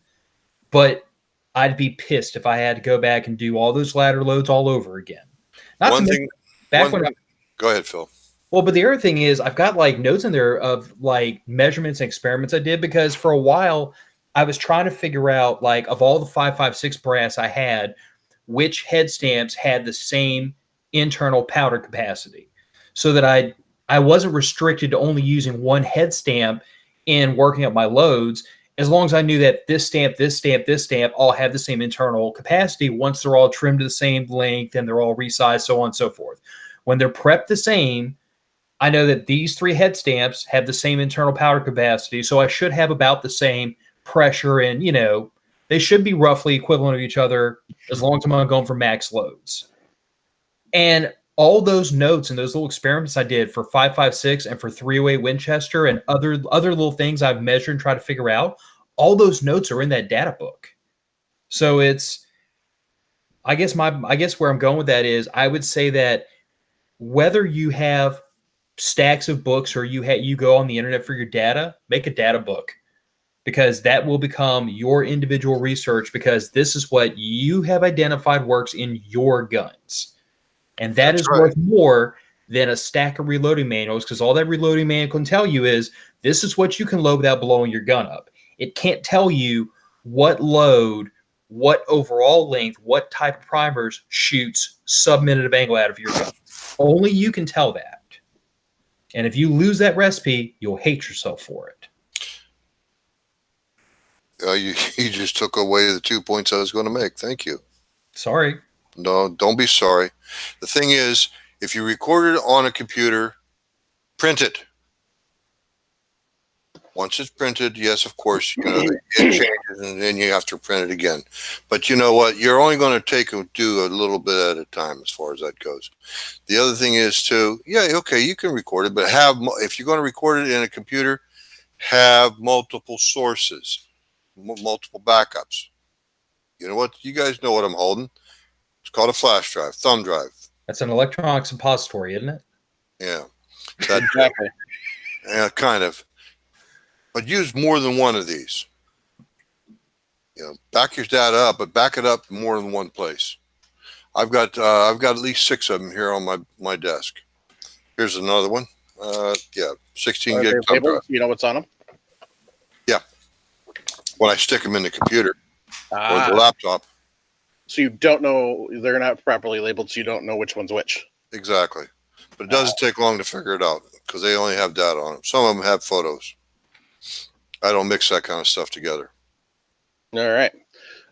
But I'd be pissed if I had to go back and do all those ladder loads all over again. Go ahead, Phil. Well, but the other thing is I've got like notes in there of like measurements and experiments I did, because for a while I was trying to figure out, like, of all the 5.56 brass I had, which head stamps had the same internal powder capacity, so that I wasn't restricted to only using one head stamp in working up my loads, as long as I knew that this stamp, this stamp, this stamp all have the same internal capacity once they're all trimmed to the same length and they're all resized, so on and so forth. When they're prepped the same, I know that these 3 head stamps have the same internal powder capacity, so I should have about the same pressure, and, they should be roughly equivalent of each other as long as I'm going for max loads. And all those notes and those little experiments I did for 5.56 and for 308 Winchester and other little things I've measured and tried to figure out, all those notes are in that data book. So I guess where I'm going with that is, I would say that whether you have stacks of books or you go on the internet for your data, make a data book, because that will become your individual research, because this is what you have identified works in your guns. And that's worth more than a stack of reloading manuals, because all that reloading manual can tell you is this is what you can load without blowing your gun up. It can't tell you what load, what overall length, what type of primers shoots sub-minute of angle out of your gun. Only you can tell that. And if you lose that recipe, you'll hate yourself for it. You just took away the 2 points I was going to make. Thank you. Sorry. No, don't be sorry. The thing is, if you record it on a computer, print it. Once it's printed, yes, of course, it changes, and then you have to print it again. But you know what? You're only going to do a little bit at a time as far as that goes. The other thing is too, okay, you can record it, but if you're going to record it in a computer, have multiple sources, multiple backups. You know what? You guys know what I'm holding. It's called a flash drive, thumb drive. That's an electronic suppository, isn't it? Yeah. Exactly. Yeah, kind of. But use more than one of these. Back your data up, but back it up in more than one place. I've got at least 6 of them here on my desk. Here's another one. 16 gig thumb drive. You know what's on them? Yeah. When I stick them in the computer or the laptop. So you don't know, they're not properly labeled, so you don't know which one's which. Exactly. But it doesn't take long to figure it out, because they only have data on them. Some of them have photos. I don't mix that kind of stuff together. All right.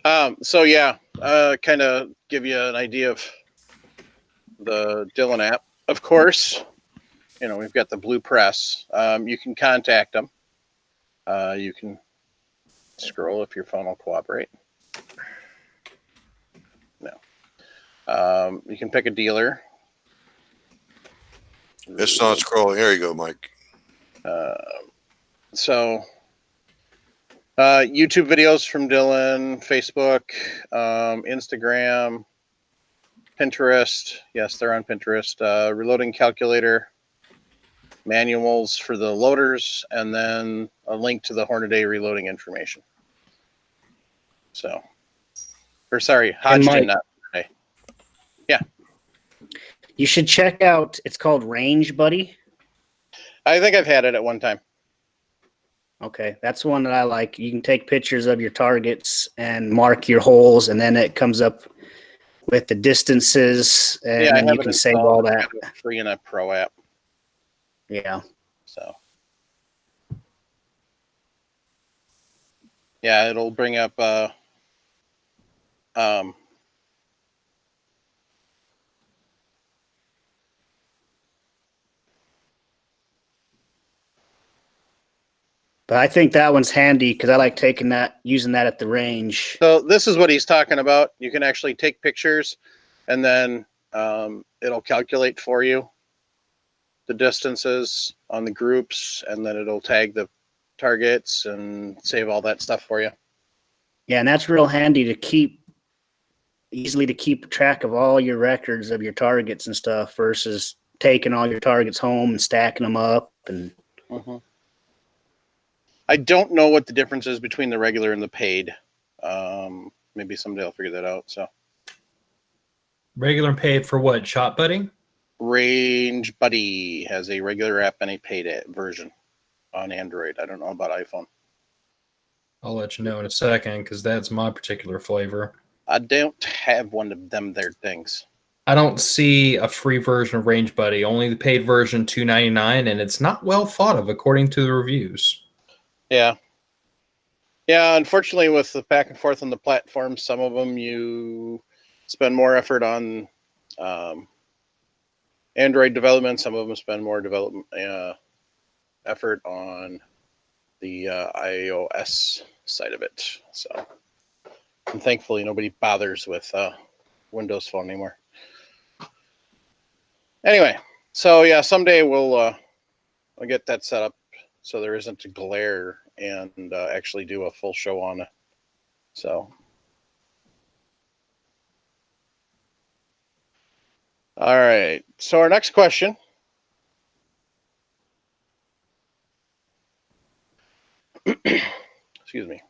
Kind of give you an idea of the Dylan app. Of course, we've got the Blue Press. You can contact them. You can scroll if your phone will cooperate. No. You can pick a dealer. It's not scrolling. Here you go, Mike. YouTube videos from Dylan, Facebook, Instagram, Pinterest. Yes, they're on Pinterest. Reloading calculator, manuals for the loaders, and then a link to the Hornady reloading information. Hodgdon, not Hornady. Yeah. You should check out, it's called Range Buddy. I think I've had it at one time. Okay, that's one that I like. You can take pictures of your targets and mark your holes, and then it comes up with the distances, and then you can save all that. Free in a pro app. Yeah. So. Yeah, it'll bring up But I think that one's handy because I like using that at the range. so this is what he's talking about. You can actually take pictures and then it'll calculate for you the distances on the groups, and then it'll tag the targets and save all that stuff for you. Yeah, and that's real handy to keep track of all your records of your targets and stuff versus taking all your targets home and stacking them up. And I don't know what the difference is between the regular and the paid. Maybe someday I'll figure that out. So Regular and paid for what? Shot buddy? Range Buddy has a regular app and a paid version on Android. I don't know about iPhone. I'll let you know in a second because that's my particular flavor. I don't have one of them there things. I don't see a free version of Range Buddy, only the paid version $2.99, and it's not well thought of according to the reviews. Yeah. Yeah, unfortunately, with the back and forth on the platform, some of them you spend more effort on Android development. Some of them spend more development effort on the iOS side of it. So, and thankfully, nobody bothers with Windows Phone anymore. Anyway, so yeah, someday I'll get that set up so there isn't a glare and actually do a full show on it. So, all right. So our next question. Excuse me.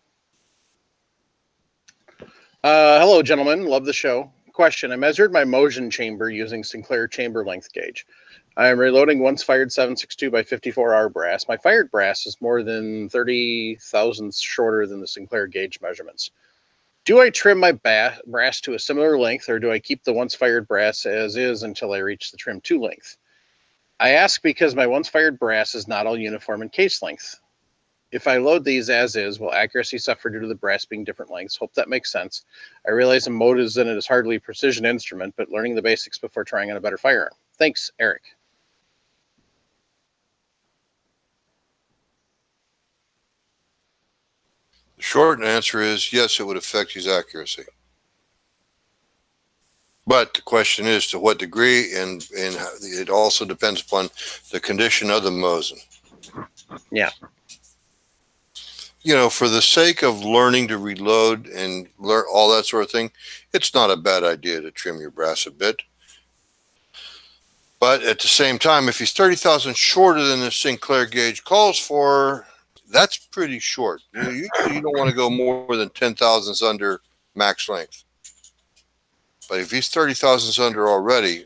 Hello, gentlemen. Love the show. Question. I measured my Mosin chamber using Sinclair chamber length gauge. I am reloading once fired 7.62 by 54R brass. My fired brass is more than 30 thousandths shorter than the Sinclair gauge measurements. Do I trim my brass to a similar length, or do I keep the once fired brass as is until I reach the trim 2 length? I ask because my once fired brass is not all uniform in case length. If I load these as is, will accuracy suffer due to the brass being different lengths? Hope that makes sense. I realize a Mosin in it is hardly a precision instrument, but learning the basics before trying on a better firearm. Thanks, Eric. The short answer is yes, it would affect his accuracy. But the question is to what degree, and it also depends upon the condition of the Mosin. Yeah. You know, for the sake of learning to reload and learn all that sort of thing, it's not a bad idea to trim your brass a bit. But at the same time, if he's 30 thousand shorter than the Sinclair gauge calls for, that's pretty short. You don't want to go more than 10 thousandths under max length. But if he's 30 thousandths under already,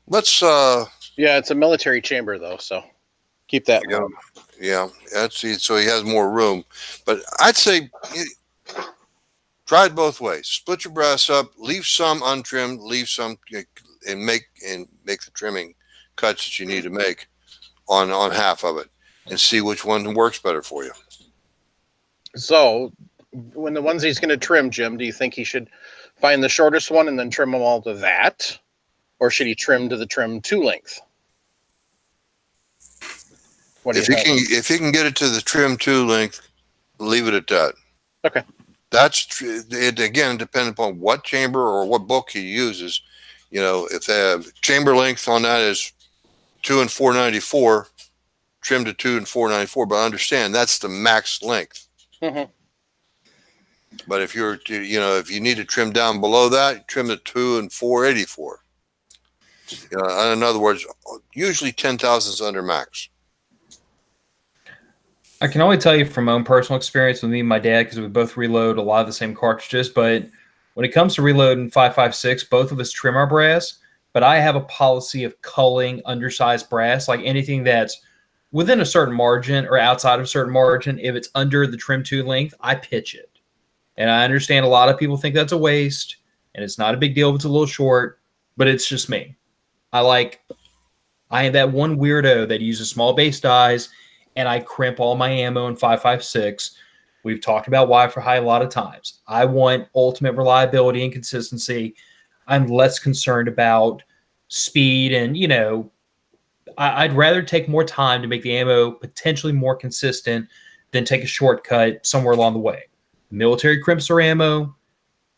let's. Yeah, it's a military chamber though, so keep that. Yeah, that's it. So he has more room. But I'd say try it both ways. Split your brass up, leave some untrimmed, leave some, and make the trimming cuts that you need to make on half of it, and see which one works better for you. So, when the ones he's going to trim, Jim, do you think he should find the shortest one and then trim them all to that, or should he trim to the trim 2 length? What do you think? If he can get it to the trim 2 length, leave it at that. Okay. That's it. Again, depending upon what chamber or what book he uses. You know, if they have chamber length on that is 2 and 494, trim to 2 and 494. But understand that's the max length. Mm-hmm. But if if you need to trim down below that, trim to 2 and 484. In other words, usually 10 thousandths under max. I can only tell you from my own personal experience with me and my dad, because we both reload a lot of the same cartridges. But when it comes to reloading 5.56, both of us trim our brass. But I have a policy of culling undersized brass, like anything that's within a certain margin or outside of a certain margin. If it's under the trim 2 length, I pitch it. And I understand a lot of people think that's a waste, and it's not a big deal if it's a little short, but it's just me. I am that one weirdo that uses small base dies and I crimp all my ammo in 5.56. We've talked about why for high a lot of times. I want ultimate reliability and consistency. I'm less concerned about speed, and I'd rather take more time to make the ammo potentially more consistent than take a shortcut somewhere along the way. Military crimps are ammo,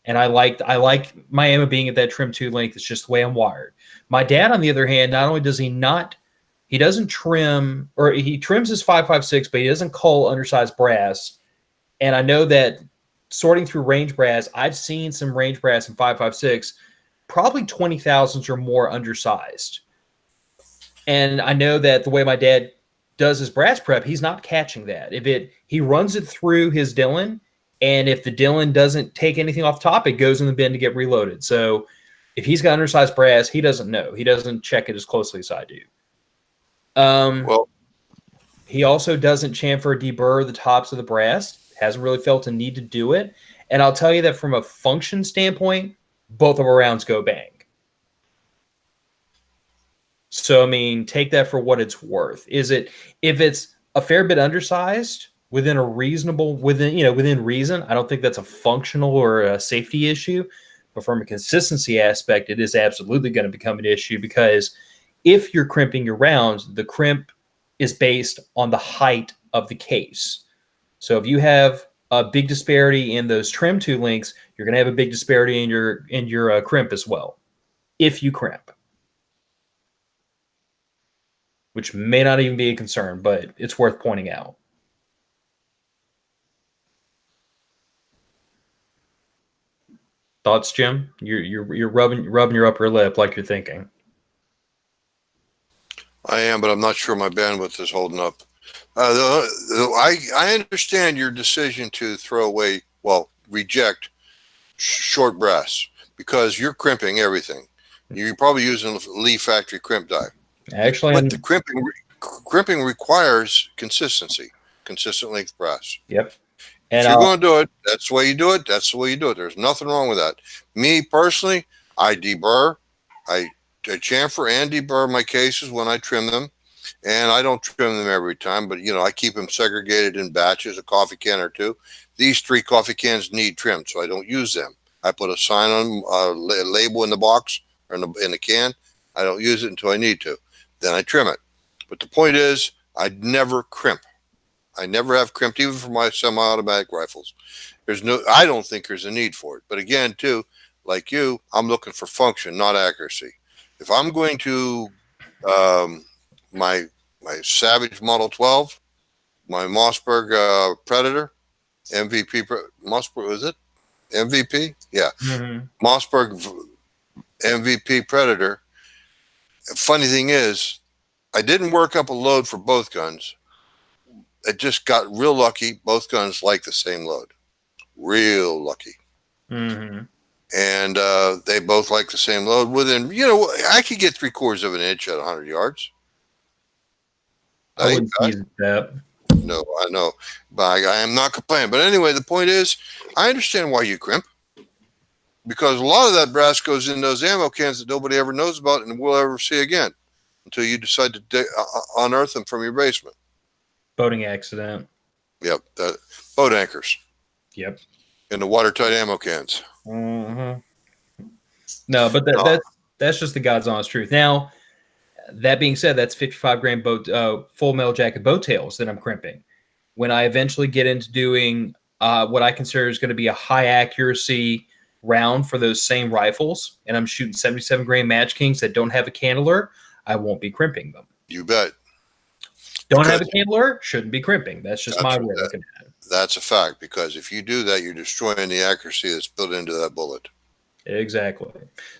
and I like my ammo being at that trim 2 length. It's just the way I'm wired. My dad, on the other hand, not only does he doesn't trim, or he trims his 5.56, but he doesn't cull undersized brass. And I know that sorting through range brass, I've seen some range brass in 5.56, probably 20,000s or more undersized. And I know that the way my dad does his brass prep, he's not catching that. He runs it through his Dillon, and if the Dillon doesn't take anything off top, it goes in the bin to get reloaded. So if he's got undersized brass, he doesn't know. He doesn't check it as closely as I do. He also doesn't chamfer or deburr the tops of the brass. Hasn't really felt a need to do it. And I'll tell you that from a function standpoint, both of our rounds go bang. So, I mean, take that for what it's worth. If it's a fair bit undersized within reason, I don't think that's a functional or a safety issue. But from a consistency aspect, it is absolutely going to become an issue, because if you're crimping your rounds, the crimp is based on the height of the case. So if you have a big disparity in those trim 2 lengths, you're going to have a big disparity in your crimp as well, if you crimp, which may not even be a concern, but it's worth pointing out. Thoughts, Jim? You're rubbing your upper lip like you're thinking. I am, but I'm not sure my bandwidth is holding up. I understand your decision to reject short brass, because you're crimping everything. You're probably using Lee Factory crimp die. Actually, but the crimping requires consistency, consistent length brass. Yep. And if you're going to do it, that's the way you do it. That's the way you do it. There's nothing wrong with that. Me personally, I deburr. I chamfer and deburr my cases when I trim them, and I don't trim them every time, but I keep them segregated in batches, a coffee can or two. These 3 coffee cans need trimmed, so I don't use them. I put a sign on them, a label in the box or in the can. I don't use it until I need to. Then I trim it. But the point is, I never crimp. I never have crimped, even for my semi-automatic rifles. I don't think there's a need for it. But again, too, like you, I'm looking for function, not accuracy. If I'm going to my Savage Model 12, my Mossberg Predator, MVP, Mossberg, was it? MVP? Yeah. Mm-hmm. Mossberg MVP Predator. Funny thing is, I didn't work up a load for both guns. It just got real lucky. Both guns like the same load. Real lucky. Mm-hmm. And they both like the same load. Within, I could get 3/4 of an inch at 100 yards. I wouldn't use that. No, I know. But I am not complaining. But anyway, the point is, I understand why you crimp. Because a lot of that brass goes in those ammo cans that nobody ever knows about and will ever see again until you decide to unearth them from your basement. Boating accident. Yep. Boat anchors. Yep. In the watertight ammo cans. Mm-hmm. No, but that's just the God's honest truth. Now, that being said, that's 55 grain full metal jacket boat tails that I'm crimping. When I eventually get into doing what I consider is going to be a high accuracy round for those same rifles, and I'm shooting 77 grain Match Kings that don't have a candeler, I won't be crimping them. You bet. Don't have a candeler, shouldn't be crimping. That's just my way of looking at it. That's a fact, because if you do that, you're destroying the accuracy that's built into that bullet. Exactly.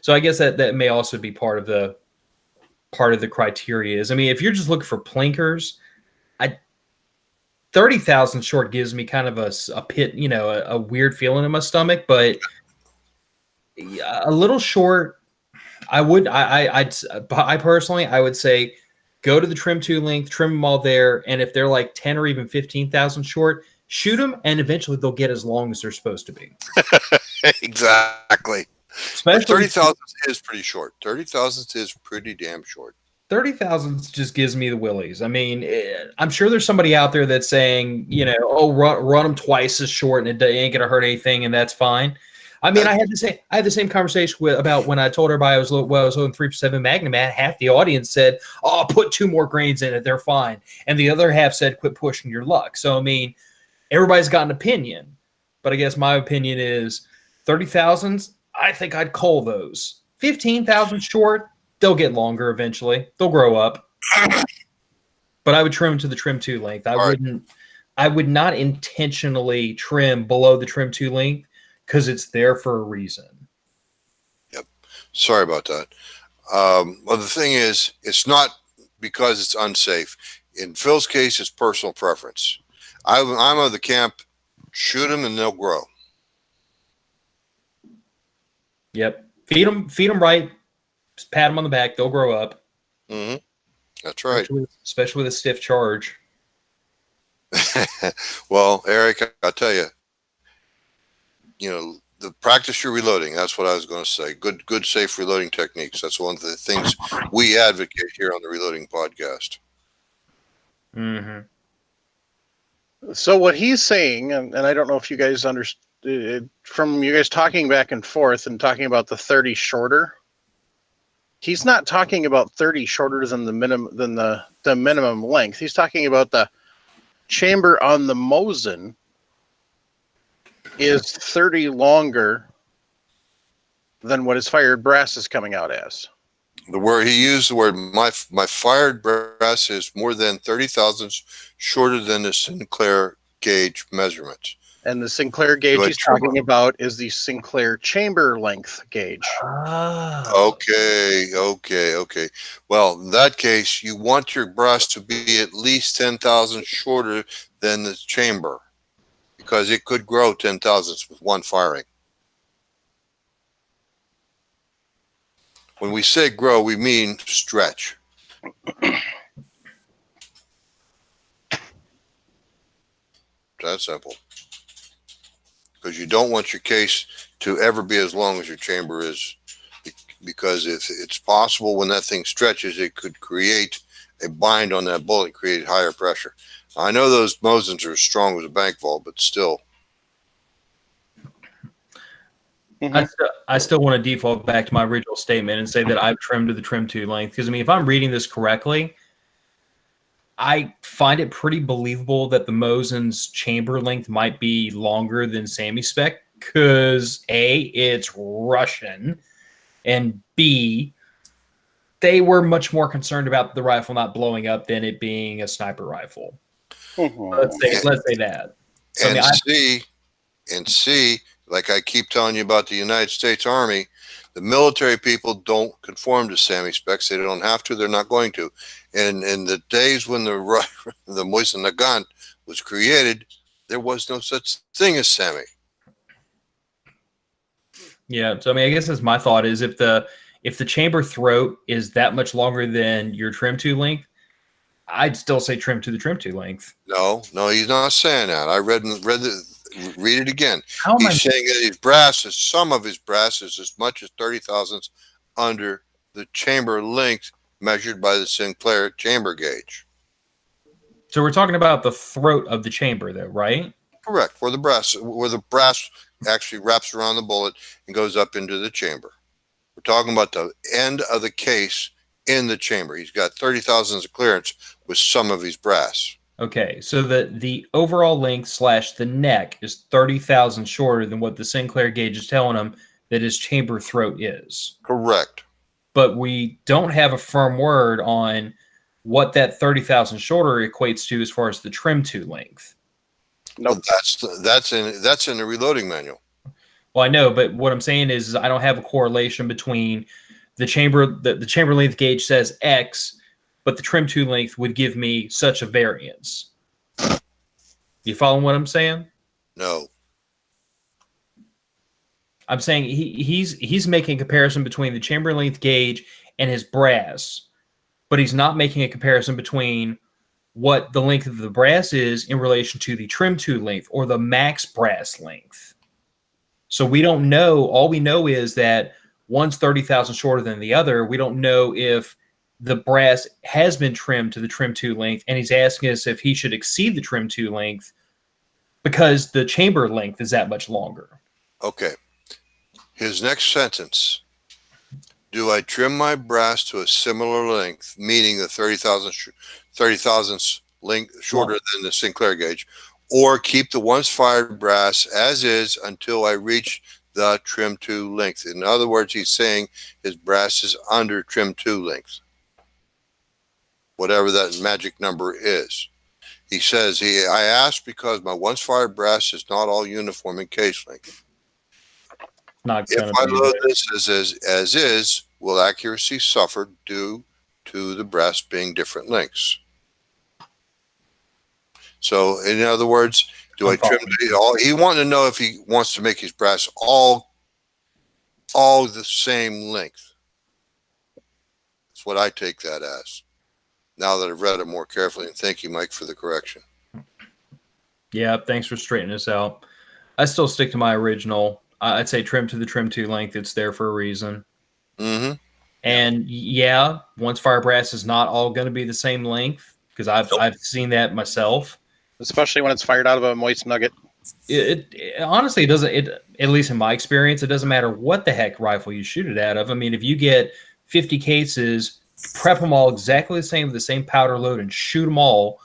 So I guess that may also be part of the criteria. Is, I mean, if you're just looking for plinkers, 30,000 short gives me kind of a pit, a weird feeling in my stomach, but a little short, I personally would say go to the trim 2 length, trim them all there, and if they're like 10 or even 15,000 short, shoot them, and eventually they'll get as long as they're supposed to be. Exactly. Especially 30,000 is pretty short. 30,000 is pretty damn short. 30,000 just gives me the willies. I mean, I'm sure there's somebody out there that's saying, oh, run them twice as short and it ain't gonna hurt anything, and that's fine. I mean, I had the same conversation about when I told everybody I was loading 3.7 Magnum. Half the audience said, "Oh, put 2 more grains in it, they're fine," and the other half said, "Quit pushing your luck." So I mean, everybody's got an opinion, but I guess my opinion is 30,000s. I think I'd cull those. 15,000 short. They'll get longer eventually. They'll grow up. But I would trim to the trim 2 length. I would not intentionally trim below the trim 2 length because it's there for a reason. Yep. Sorry about that. Well, the thing is, it's not because it's unsafe. In Phil's case, it's personal preference. I'm of the camp, shoot them and they'll grow. Yep. Feed them right. Just pat them on the back. They'll grow up. Mm-hmm. That's right. Especially with a stiff charge. Well, Eric, I'll tell you, the practice your reloading. That's what I was going to say. Good, safe reloading techniques. That's one of the things we advocate here on the Reloading Podcast. Mm-hmm. So what he's saying, and I don't know if you guys understand, from you guys talking back and forth and talking about the 30 shorter, he's not talking about 30 shorter than the minimum length. He's talking about the chamber on the Mosin is 30 longer than what his fired brass is coming out as. He used the word, my fired brass is more than 30 thousandths shorter than the Sinclair gauge measurement. And the Sinclair gauge he's talking about is the Sinclair chamber length gauge. Okay. Well, in that case, you want your brass to be at least 10 thousandths shorter than the chamber, because it could grow 10 thousandths with one firing. When we say grow, we mean stretch. That's simple. Because you don't want your case to ever be as long as your chamber is, because if it's possible when that thing stretches, it could create a bind on that bullet, create higher pressure. I know those Mosins are as strong as a bank vault, but still. Mm-hmm. I still want to default back to my original statement and say that I've trimmed to the trim 2 length, because I mean, if I'm reading this correctly, I find it pretty believable that the Mosin's chamber length might be longer than Sammy Spec, because A, it's Russian, and B, they were much more concerned about the rifle not blowing up than it being a sniper rifle. Mm-hmm. Let's say that. So, and C, like I keep telling you about the United States Army, the military people don't conform to Sammy specs. They don't have to. They're not going to. And in the days when the Mosin Nagant was created, there was no such thing as Sammy. Yeah. So I mean, I guess that's my thought is if the chamber throat is that much longer than your trim 2 length, I'd still say trim to the trim 2 length. No, he's not saying that. I read it again. He's saying that some of his brass is as much as 30 thousandths under the chamber length measured by the Sinclair chamber gauge. So we're talking about the throat of the chamber, though, right? Correct. Where the brass actually wraps around the bullet and goes up into the chamber. We're talking about the end of the case in the chamber. He's got 30 thousandths of clearance with some of his brass. Okay, so the overall length / the neck is 30,000 shorter than what the Sinclair gauge is telling him that his chamber throat is. Correct. But we don't have a firm word on what that 30,000 shorter equates to as far as the trim 2 length. No, nope. That's in the reloading manual. Well, I know, but what I'm saying is I don't have a correlation between the chamber length gauge says X, but the trim 2 length would give me such a variance. You following what I'm saying? No. I'm saying he's making a comparison between the chamber length gauge and his brass, but he's not making a comparison between what the length of the brass is in relation to the trim 2 length or the max brass length. So we don't know. All we know is that one's 30,000 shorter than the other. We don't know if the brass has been trimmed to the trim 2 length, and he's asking us if he should exceed the trim 2 length because the chamber length is that much longer. Okay. His next sentence. Do I trim my brass to a similar length, meaning the 30 thousandths length shorter than the Sinclair gauge, or keep the once fired brass as is until I reach the trim 2 length? In other words, he's saying his brass is under trim 2 length, whatever that magic number is. He says, I asked because my once fired brass is not all uniform in case length. Not If I load this as is, will accuracy suffer due to the brass being different lengths? So, in other words, do I trim it all? He wanted to know if he wants to make his brass all the same length. That's what I take that as. Now that I've read it more carefully, and thank you, Mike, for the correction. Yeah, thanks for straightening us out. I still stick to my original. I'd say trim to the trim 2 length. It's there for a reason. Mm-hmm. And yeah, once fire brass is not all going to be the same length because I've seen that myself. Especially when it's fired out of a moist nugget. It honestly doesn't. At least in my experience, it doesn't matter what the heck rifle you shoot it out of. I mean, if you get 50 cases, prep them all exactly the same with the same powder load, and shoot them all,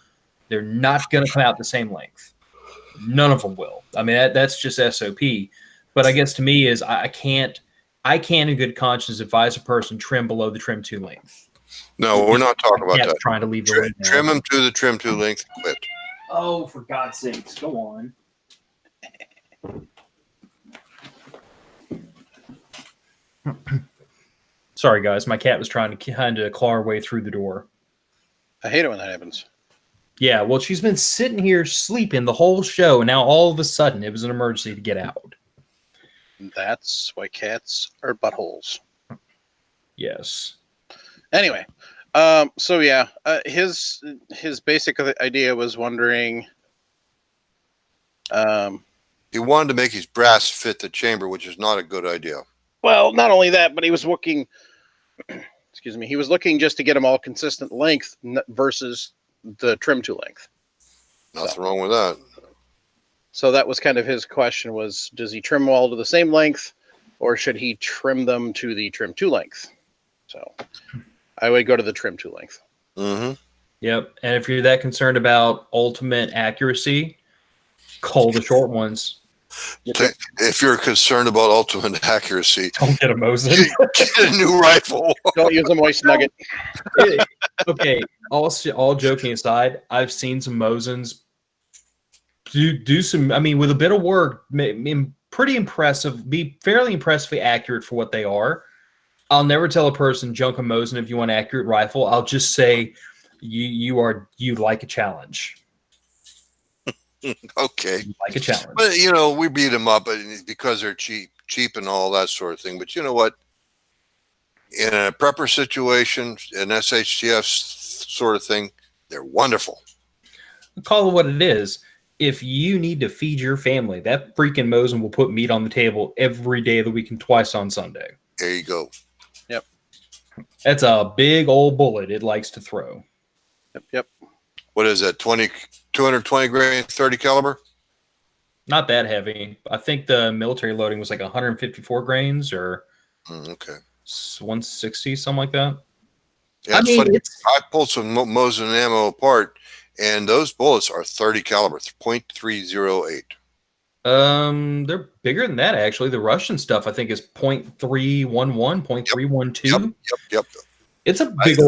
they're not going to come out the same length. None of them will. I mean, that's just SOP. But I guess to me is I can't in good conscience advise a person trim below the trim 2 length. No, we're not talking about that. Trying to leave the trim them to the trim 2 length. Quit. Oh, for God's sakes, go on. Sorry, guys. My cat was trying to kind of claw her way through the door. I hate it when that happens. Yeah, well, she's been sitting here sleeping the whole show, and now all of a sudden it was an emergency to get out. That's why cats are buttholes. Yes. Anyway, so yeah, his basic idea was wondering. He wanted to make his brass fit the chamber, which is not a good idea. Well, not only that, but he was looking. Excuse me. He was looking just to get them all consistent length versus the trim 2 length. Nothing wrong with that. So that was kind of his question: was does he trim them all to the same length, or should he trim them to the trim 2 length? So I would go to the trim 2 length. Mm-hmm. Yep. And if you're that concerned about ultimate accuracy, call the short ones. If you're concerned about ultimate accuracy, Don't get a Mosin. get a new rifle. Don't use a moist nugget. Okay. All joking aside, I've seen some Mosins do some. I mean, with a bit of work, pretty impressive. Be fairly impressively accurate for what they are. I'll never tell a person junk a Mosin if you want an accurate rifle. I'll just say you like a challenge. Okay. You like a challenge. But we beat them up because they're cheap and all that sort of thing. But you know what? In a prepper situation, an SHTF sort of thing, they're wonderful. Call it what it is. If you need to feed your family, that freaking Mosin will put meat on the table every day of the week and twice on Sunday. There you go. Yep. That's a big old bullet it likes to throw. Yep. What is that? 220 grain, 30 caliber? Not that heavy. I think the military loading was like 154 grains or Okay. 160, something like that. Yeah, I mean, funny. I pulled some Mosin ammo apart, and those bullets are 30 caliber, .308. They're bigger than that actually. The Russian stuff I think is .311, .312. Yep. It's a big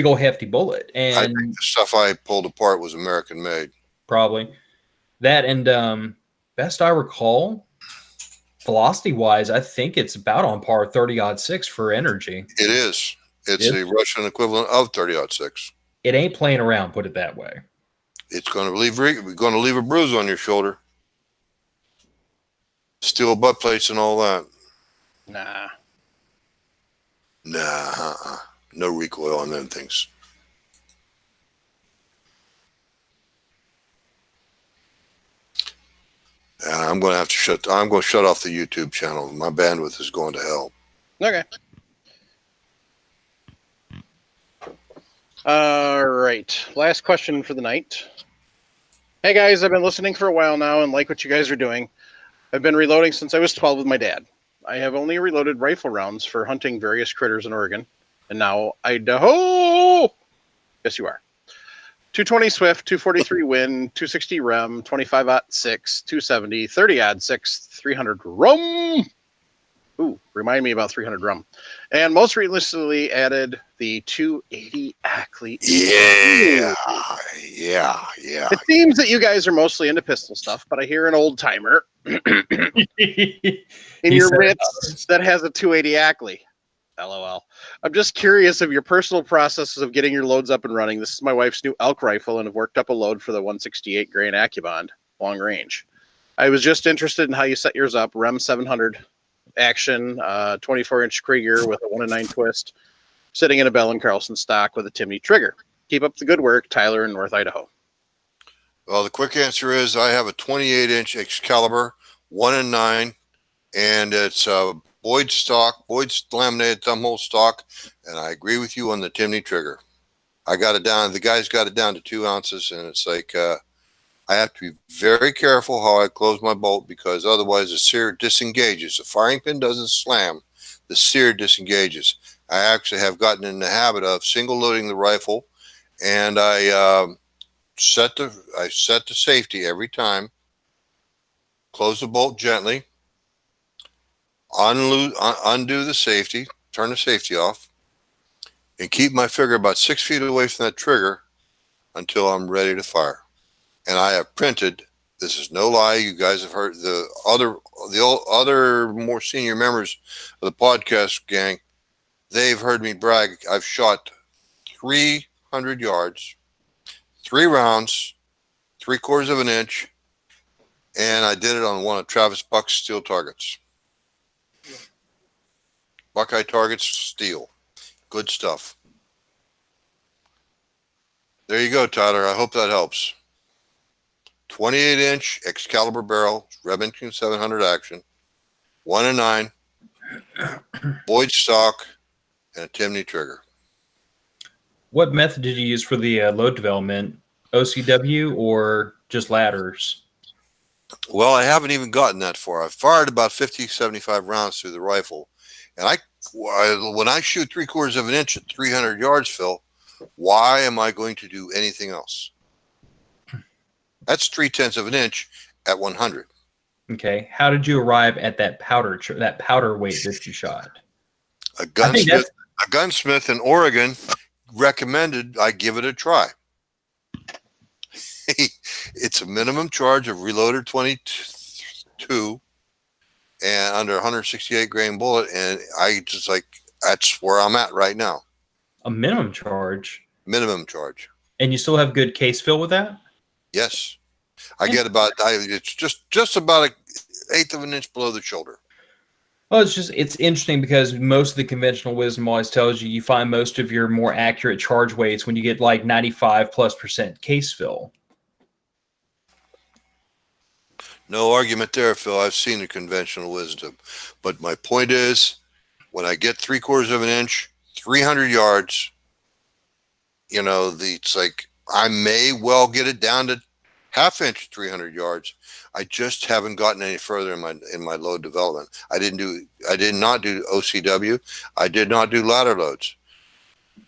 old hefty bullet, and I think the stuff I pulled apart was American made. Probably that, and best I recall, velocity wise, I think it's about on par 30-06 for energy. It is. It's the Russian equivalent of 30-06. It ain't playing around, put it that way. It's going to leave a bruise on your shoulder. Steel butt plates and all that. Nah. No recoil on them things. I'm going to have to shut off the YouTube channel. My bandwidth is going to hell. Okay. All right. Last question for the night. Hey guys, I've been listening for a while now and like what you guys are doing. I've been reloading since I was 12 with my dad. I have only reloaded rifle rounds for hunting various critters in Oregon, and now Idaho. Yes, you are. 220 Swift, 243 Win, 260 Rem, 25-06, 270, 30-6, 300 Rum. Ooh, remind me about 300 Rum. And most recently added the 280 Ackley. Yeah. It seems that you guys are mostly into pistol stuff, but I hear an old timer in your midst that has a 280 Ackley. LOL. I'm just curious of your personal processes of getting your loads up and running. This is my wife's new elk rifle, and I've worked up a load for the 168 grain AccuBond long range. I was just interested in how you set yours up. Rem 700 action, 24-inch Krieger with a 1-9 twist, sitting in a Bell & Carlson stock with a Timney trigger. Keep up the good work, Tyler in North Idaho. Well, the quick answer is I have a 28-inch Excalibur, 1-9, and it's Boyd stock, Boyd's laminated thumbhole stock, and I agree with you on the Timney trigger. I got it down. The guy's got it down to 2 ounces, and it's like I have to be very careful how I close my bolt because otherwise the sear disengages. The firing pin doesn't slam, the sear disengages. I actually have gotten in the habit of single loading the rifle, and I set the safety every time. Close the bolt gently. Undo the safety. Turn the safety off, and keep my finger about 6 feet away from that trigger until I'm ready to fire. And I have printed. This is no lie. You guys have heard the other more senior members of the podcast gang. They've heard me brag. I've shot 300 yards, 3 rounds, 3/4 of an inch, and I did it on one of Travis Buck's steel targets. Buckeye targets, steel. Good stuff. There you go, Tyler. I hope that helps. 28-inch Excalibur barrel, Remington 700 action, 1-9, Boyd stock, and a Timney trigger. What method did you use for the load development? OCW or just ladders? Well, I haven't even gotten that far. I've fired about 50, 75 rounds through the rifle. And when I shoot 3/4 of an inch at 300 yards, Phil, why am I going to do anything else? That's 3/10 of an inch at 100. Okay. How did you arrive at that powder weight that you shot? A gunsmith in Oregon recommended I give it a try. It's a minimum charge of reloaded 22 and under 168 grain bullet, and I just that's where I'm at right now. A minimum charge? Minimum charge. And you still have good case fill with that? Yes. I get it's just about 1/8 of an inch below the shoulder. Well, it's interesting because most of the conventional wisdom always tells you find most of your more accurate charge weights when you get like 95+% case fill. No argument there, Phil. I've seen the conventional wisdom. But my point is, when I get 3/4 of an inch, 300 yards, it's like I may well get it down to 1/2 inch, 300 yards. I just haven't gotten any further in my load development. I did not do OCW. I did not do ladder loads.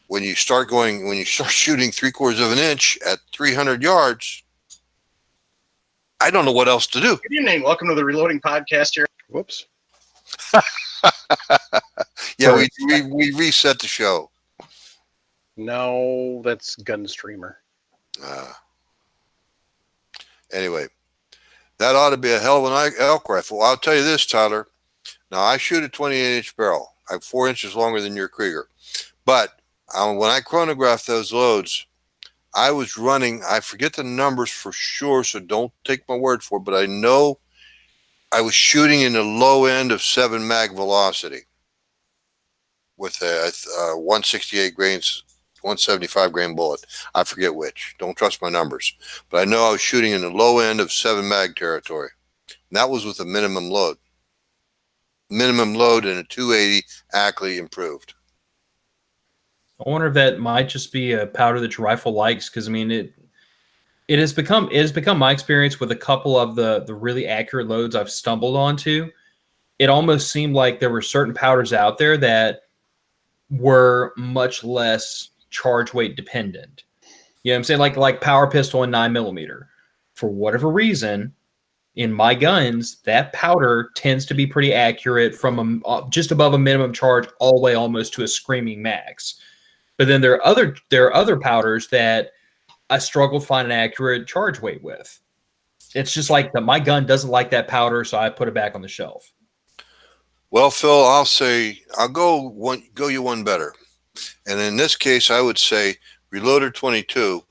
When you start shooting 3/4 of an inch at 300 yards, I don't know what else to do. Good evening. Welcome to the Reloading Podcast here. Whoops. Yeah, we reset the show. No, that's Gunstreamer. Anyway, that ought to be a hell of an elk rifle. I'll tell you this, Tyler. Now, I shoot a 28-inch barrel. I'm 4 inches longer than your Krieger. But when I chronographed those loads, I was running, I forget the numbers for sure, so don't take my word for it, but I know I was shooting in the low end of 7 mag velocity with a 168 grains, 175 grain bullet. I forget which. Don't trust my numbers. But I know I was shooting in the low end of 7 mag territory. And that was with a minimum load. Minimum load and a 280 Ackley improved. I wonder if that might just be a powder that your rifle likes, because I mean it has become my experience with a couple of the really accurate loads I've stumbled onto. It almost seemed like there were certain powders out there that were much less charge weight dependent. You know what I'm saying? Like Power Pistol and 9mm. For whatever reason, in my guns, that powder tends to be pretty accurate from just above a minimum charge all the way almost to a screaming max. But then there are other powders that I struggle to find an accurate charge weight with. It's just like my gun doesn't like that powder, so I put it back on the shelf. Well, Phil, I'll say I'll go you one better. And in this case, I would say Reloader 22.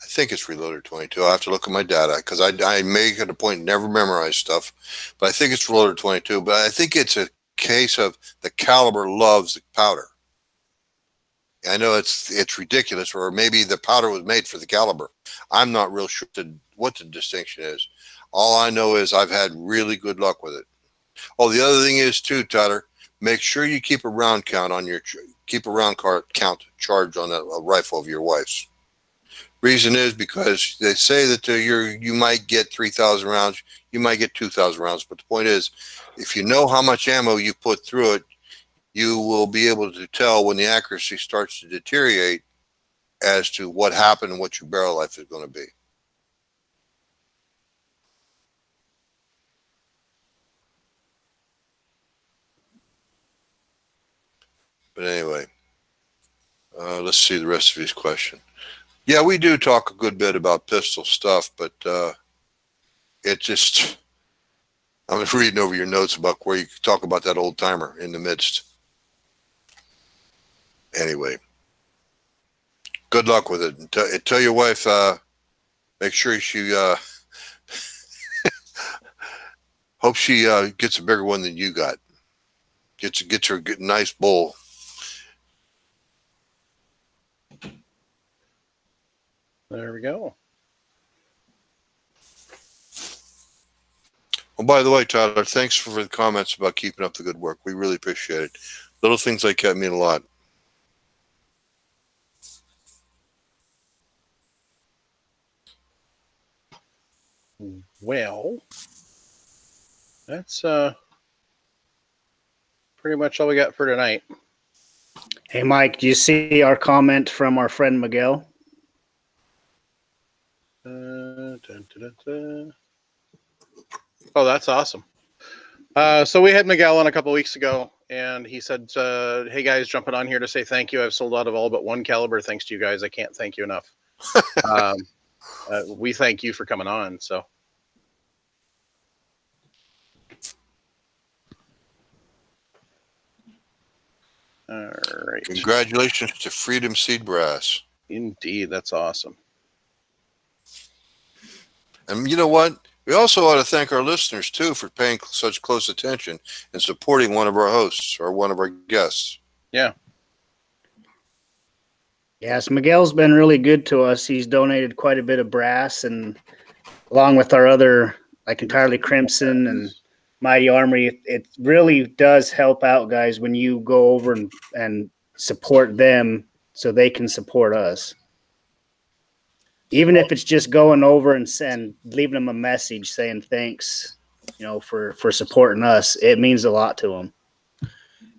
I think it's Reloader 22. I'll have to look at my data because I make it a point to never memorize stuff. But I think it's Reloader 22. But I think it's a case of the caliber loves the powder. I know it's ridiculous, or maybe the powder was made for the caliber. I'm not real sure what the distinction is. All I know is I've had really good luck with it. Oh, the other thing is too, Tyler, make sure you keep a round count on count charge on a rifle of your wife's. Reason is because they say that you might get 3,000 rounds, you might get 2,000 rounds, but the point is, if you know how much ammo you put through it, you will be able to tell when the accuracy starts to deteriorate as to what happened and what your barrel life is going to be. But anyway, let's see the rest of his question. Yeah, we do talk a good bit about pistol stuff, but it just, I'm just reading over your notes about where you talk about that old timer in the midst. Anyway, good luck with it. And tell your wife, make sure she, hope she gets a bigger one than you got. Gets her a nice bowl. There we go. Oh, by the way, Tyler, thanks for the comments about keeping up the good work. We really appreciate it. Little things like that mean a lot. Well, that's pretty much all we got for tonight. Hey, Mike, do you see our comment from our friend Miguel? Dun, dun, dun, dun. Oh, that's awesome. So we had Miguel on a couple weeks ago, and he said, hey, guys, jumping on here to say thank you. I've sold out of all but one caliber. Thanks to you guys. I can't thank you enough. We thank you for coming on. So. All right. Congratulations to Freedom Seed Brass. Indeed. That's awesome. And you know what? We also ought to thank our listeners, too, for paying such close attention and supporting one of our hosts or one of our guests. Yeah. Yes, Miguel's been really good to us. He's donated quite a bit of brass, and along with our other, like Entirely Crimson and Mighty Armory, it really does help out, guys, when you go over and support them so they can support us. Even if it's just going over and leaving them a message saying thanks, for supporting us, it means a lot to them.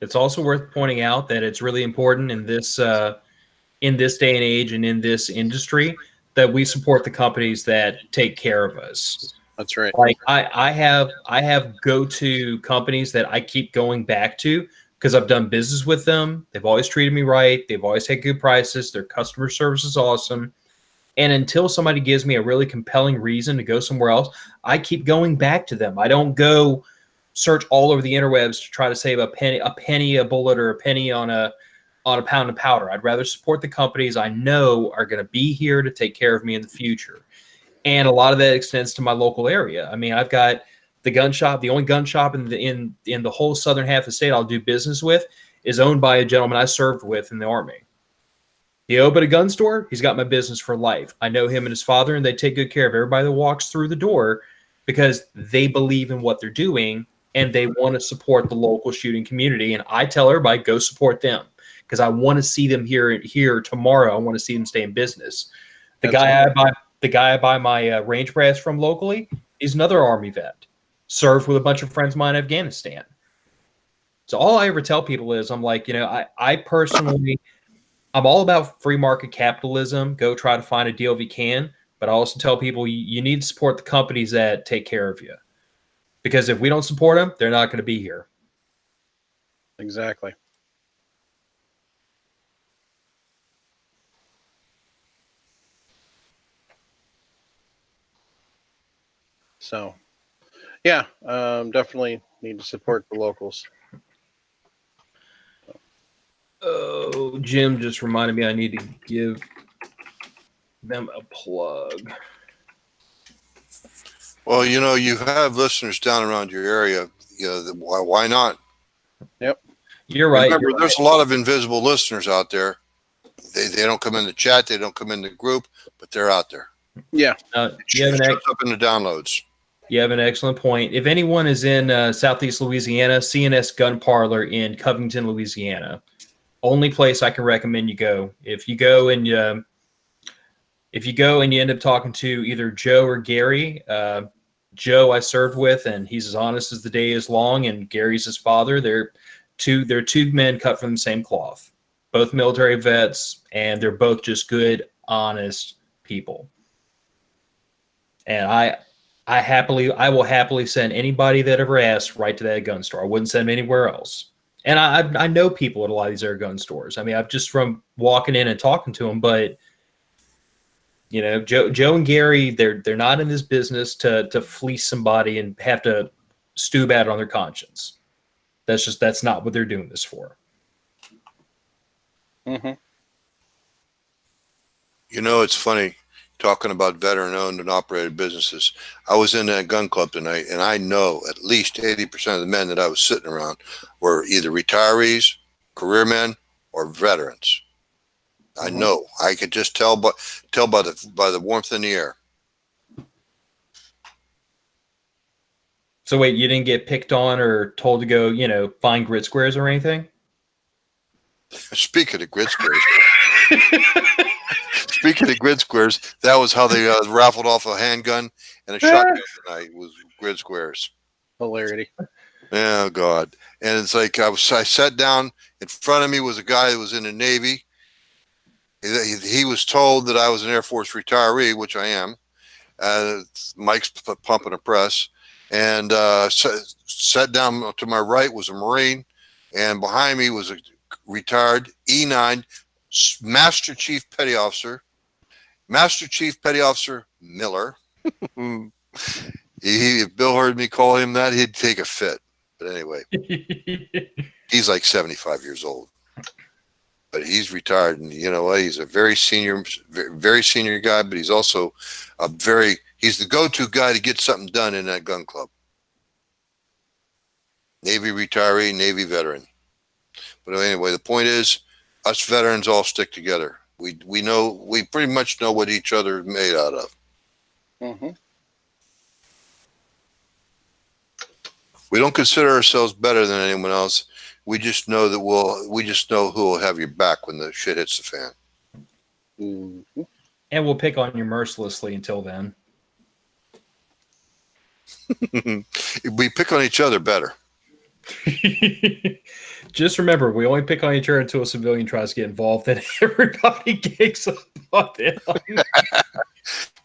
It's also worth pointing out that it's really important in this day and age and in this industry that we support the companies that take care of us. That's right. Like I have go-to companies that I keep going back to because I've done business with them. They've always treated me right. They've always had good prices. Their customer service is awesome. And until somebody gives me a really compelling reason to go somewhere else, I keep going back to them. I don't go search all over the interwebs to try to save a penny a bullet or a penny on a pound of powder. I'd rather support the companies I know are going to be here to take care of me in the future. And a lot of that extends to my local area. I mean, I've got the gun shop. The only gun shop in the whole southern half of the state I'll do business with is owned by a gentleman I served with in the Army. He opened a gun store. He's got my business for life. I know him and his father, and they take good care of everybody that walks through the door because they believe in what they're doing and they want to support the local shooting community. And I tell everybody, go support them because I want to see them here tomorrow. I want to see them stay in business. The guy I buy my range brass from locally, he's another Army vet, served with a bunch of friends of mine in Afghanistan. So all I ever tell people is, I'm like, I personally, I'm all about free market capitalism. Go try to find a deal if you can. But I also tell people you need to support the companies that take care of you. Because if we don't support them, they're not going to be here. Exactly. So, yeah, definitely need to support the locals. Oh, Jim just reminded me I need to give them a plug. Well, you have listeners down around your area. Why not? Yep. You're right. Remember, there's a lot of invisible listeners out there. They don't come in the chat. They don't come in the group, but they're out there. Yeah. It shows up in the downloads. You have an excellent point. If anyone is in Southeast Louisiana, CNS Gun Parlor in Covington, Louisiana, only place I can recommend you go. If you go and you end up talking to either Joe or Gary, Joe I served with, and he's as honest as the day is long, and Gary's his father. They're two men cut from the same cloth, both military vets, and they're both just good, honest people. And I will happily send anybody that ever asks right to that gun store. I wouldn't send them anywhere else. And I know people at a lot of these air gun stores. I mean, I've just from walking in and talking to them, but Joe and Gary, they're not in this business to fleece somebody and have to stew bad on their conscience. That's not what they're doing this for. Mm-hmm. It's funny talking about veteran-owned and operated businesses. I was in that gun club tonight, and I know at least 80% of the men that I was sitting around were either retirees, career men, or veterans. I know. I could just tell by the warmth in the air. So wait, you didn't get picked on or told to go, find grid squares or anything? Speaking of grid squares, that was how they raffled off a handgun and a shotgun tonight. Was grid squares. Hilarity. Oh God! And it's like I sat down. In front of me was a guy that was in the Navy. He was told that I was an Air Force retiree, which I am. Mike's pumping a press, and sat down to my right was a Marine, and behind me was a retired E9 Master Chief Petty Officer Miller. If Bill heard me call him that, he'd take a fit. But anyway, he's like 75 years old. But he's retired, and you know what? He's a very senior guy, but he's also he's the go-to guy to get something done in that gun club. Navy retiree, Navy veteran. But anyway, the point is, us veterans all stick together. We pretty much know what each other is made out of. Mm-hmm. We don't consider ourselves better than anyone else. We just know that we just know who will have your back when the shit hits the fan. Mm-hmm. And we'll pick on you mercilessly until then. We pick on each other better. Just remember, we only pick on each other until a civilian tries to get involved, and everybody gigs up on them.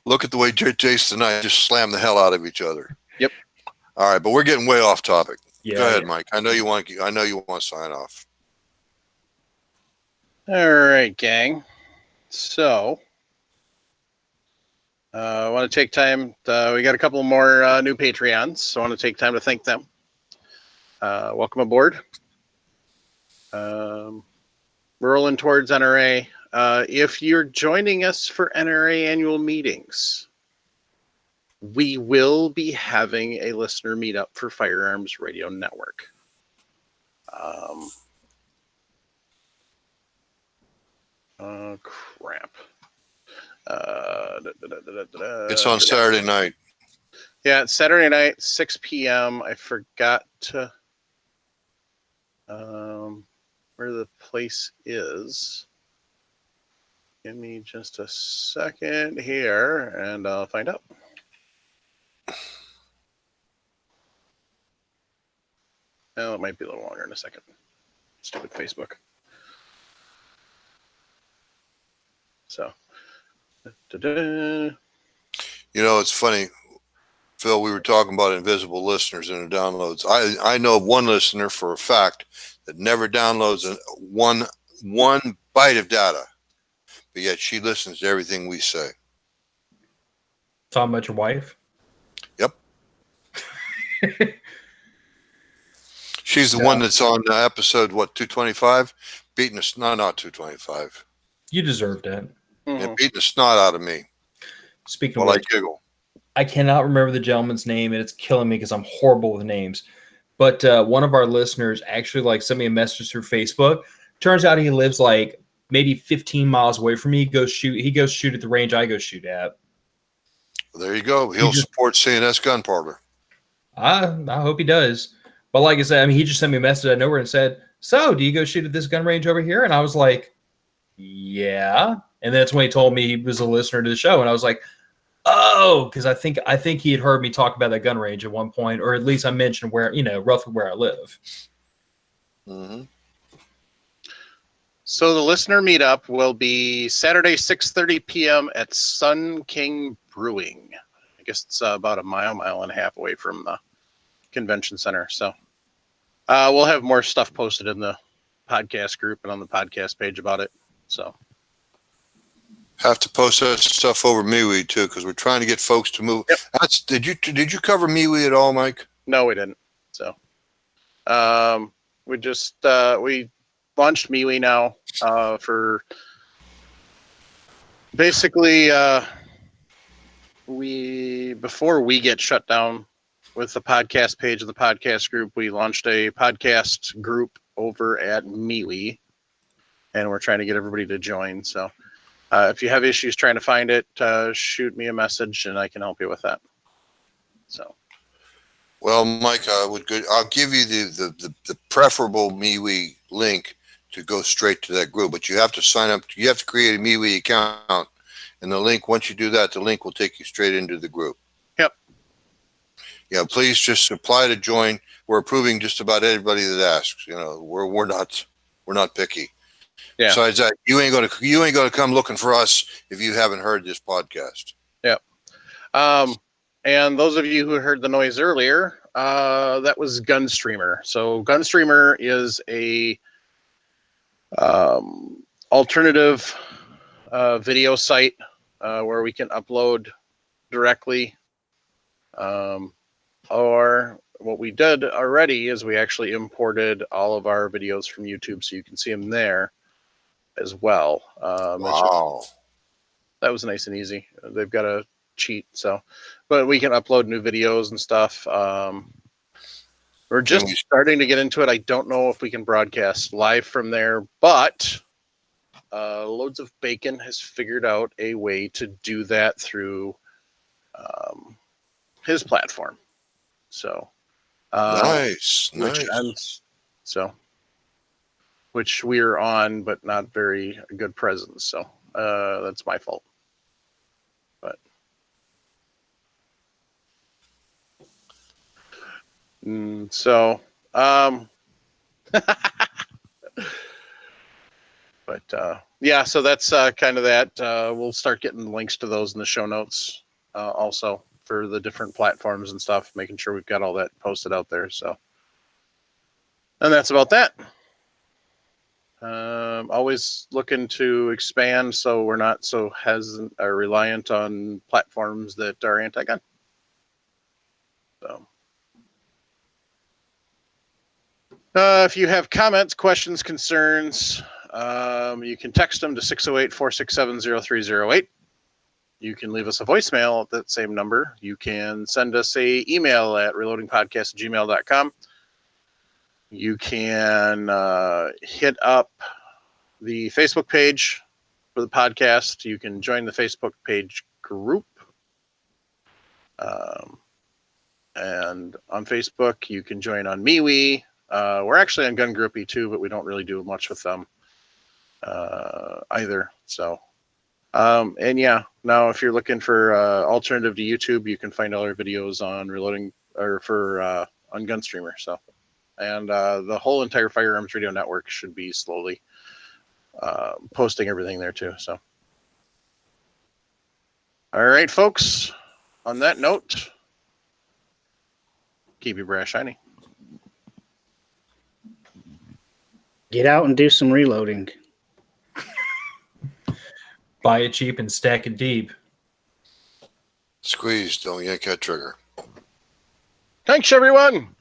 Look at the way Jason and I just slam the hell out of each other. Yep. All right, but we're getting way off topic. Yeah, Go ahead, Mike. I know you want to sign off. All right, gang. So, I want to take time. We got a couple more new Patreons, so I want to take time to thank them. Welcome aboard. We're rolling towards NRA. If you're joining us for NRA annual meetings, we will be having a listener meetup for Firearms Radio Network. Crap. It's on Saturday night. Yeah, it's Saturday night, 6 p.m. I forgot to where the place is. Give me just a second here, and I'll find out. Oh, it might be a little longer in a second. Stupid Facebook. So, da-da. You know, it's funny, Phil, we were talking about invisible listeners and the downloads. I know of one listener for a fact that never downloads one byte of data, but yet she listens to everything we say. Talking about your wife? Yep. She's the one that's on episode, 225? Beating the snot, not 225. You deserved it. Yeah, beating the snot out of me. Speaking While of I which, giggle. I cannot remember the gentleman's name, and it's killing me because I'm horrible with names. But one of our listeners actually sent me a message through Facebook. Turns out he lives maybe 15 miles away from me. He goes shoot at the range I go shoot at. Well, there you go. He'll support CNS Gun Parlor. I hope he does. But like I said, I mean, he just sent me a message out of nowhere and said, "So, do you go shoot at this gun range over here?" And I was like, "Yeah." And that's when he told me he was a listener to the show, and I was like, "Oh," because I think he had heard me talk about that gun range at one point, or at least I mentioned where, roughly where I live. Mm-hmm. So the listener meetup will be Saturday, 6:30 p.m. at Sun King Brewing. I guess it's about a mile and a half away from the convention center. So we'll have more stuff posted in the podcast group and on the podcast page about it. So have to post that stuff over MeWe too, because we're trying to get folks to move. Yep. Did you cover MeWe at all, Mike? No, we didn't. So we just we launched MeWe now for basically before we get shut down with the podcast page of the podcast group, we launched a podcast group over at MeWe, and we're trying to get everybody to join. So if you have issues trying to find it, shoot me a message and I can help you with that. So. Well, Mike, I'll give you the preferable MeWe link to go straight to that group, but you have to sign up. You have to create a MeWe account, and the link, once you do that, the link will take you straight into the group. Yep. Yeah, please just apply to join. We're approving just about everybody that asks. We're not picky. Yeah. Besides that, you ain't gonna come looking for us if you haven't heard this podcast. Yep. And those of you who heard the noise earlier, that was Gunstreamer. So Gunstreamer is a alternative video site where we can upload directly. Or what we did already is we actually imported all of our videos from YouTube, so you can see them there as well. Wow. That was nice and easy. They've got a cheat, but we can upload new videos and stuff. We're just starting to get into it. I don't know if we can broadcast live from there, but Loads of Bacon has figured out a way to do that through his platform. So nice. Which we're on, but not very good presence. So that's my fault. But yeah, so that's kind of that. We'll start getting links to those in the show notes also for the different platforms and stuff, making sure we've got all that posted out there. So, and that's about that. Always looking to expand so we're not so hesitant or reliant on platforms that are anti-gun. So if you have comments, questions, concerns, you can text them to 608-467-0308. You can leave us a voicemail at that same number. You can send us an email at reloadingpodcast@gmail.com. You can hit up the Facebook page for the podcast. You can join the Facebook page group. And on Facebook, you can join on MeWe. We're actually on Gun Groupie too, but we don't really do much with them either. So, and yeah, now if you're looking for alternative to YouTube, you can find all our videos on reloading or for on Gunstreamer. So, and the whole entire Firearms Radio Network should be slowly posting everything there too. So, all right, folks. On that note, keep your brass shiny. Get out and do some reloading. Buy it cheap and stack it deep. Squeeze, don't yank that trigger. Thanks, everyone.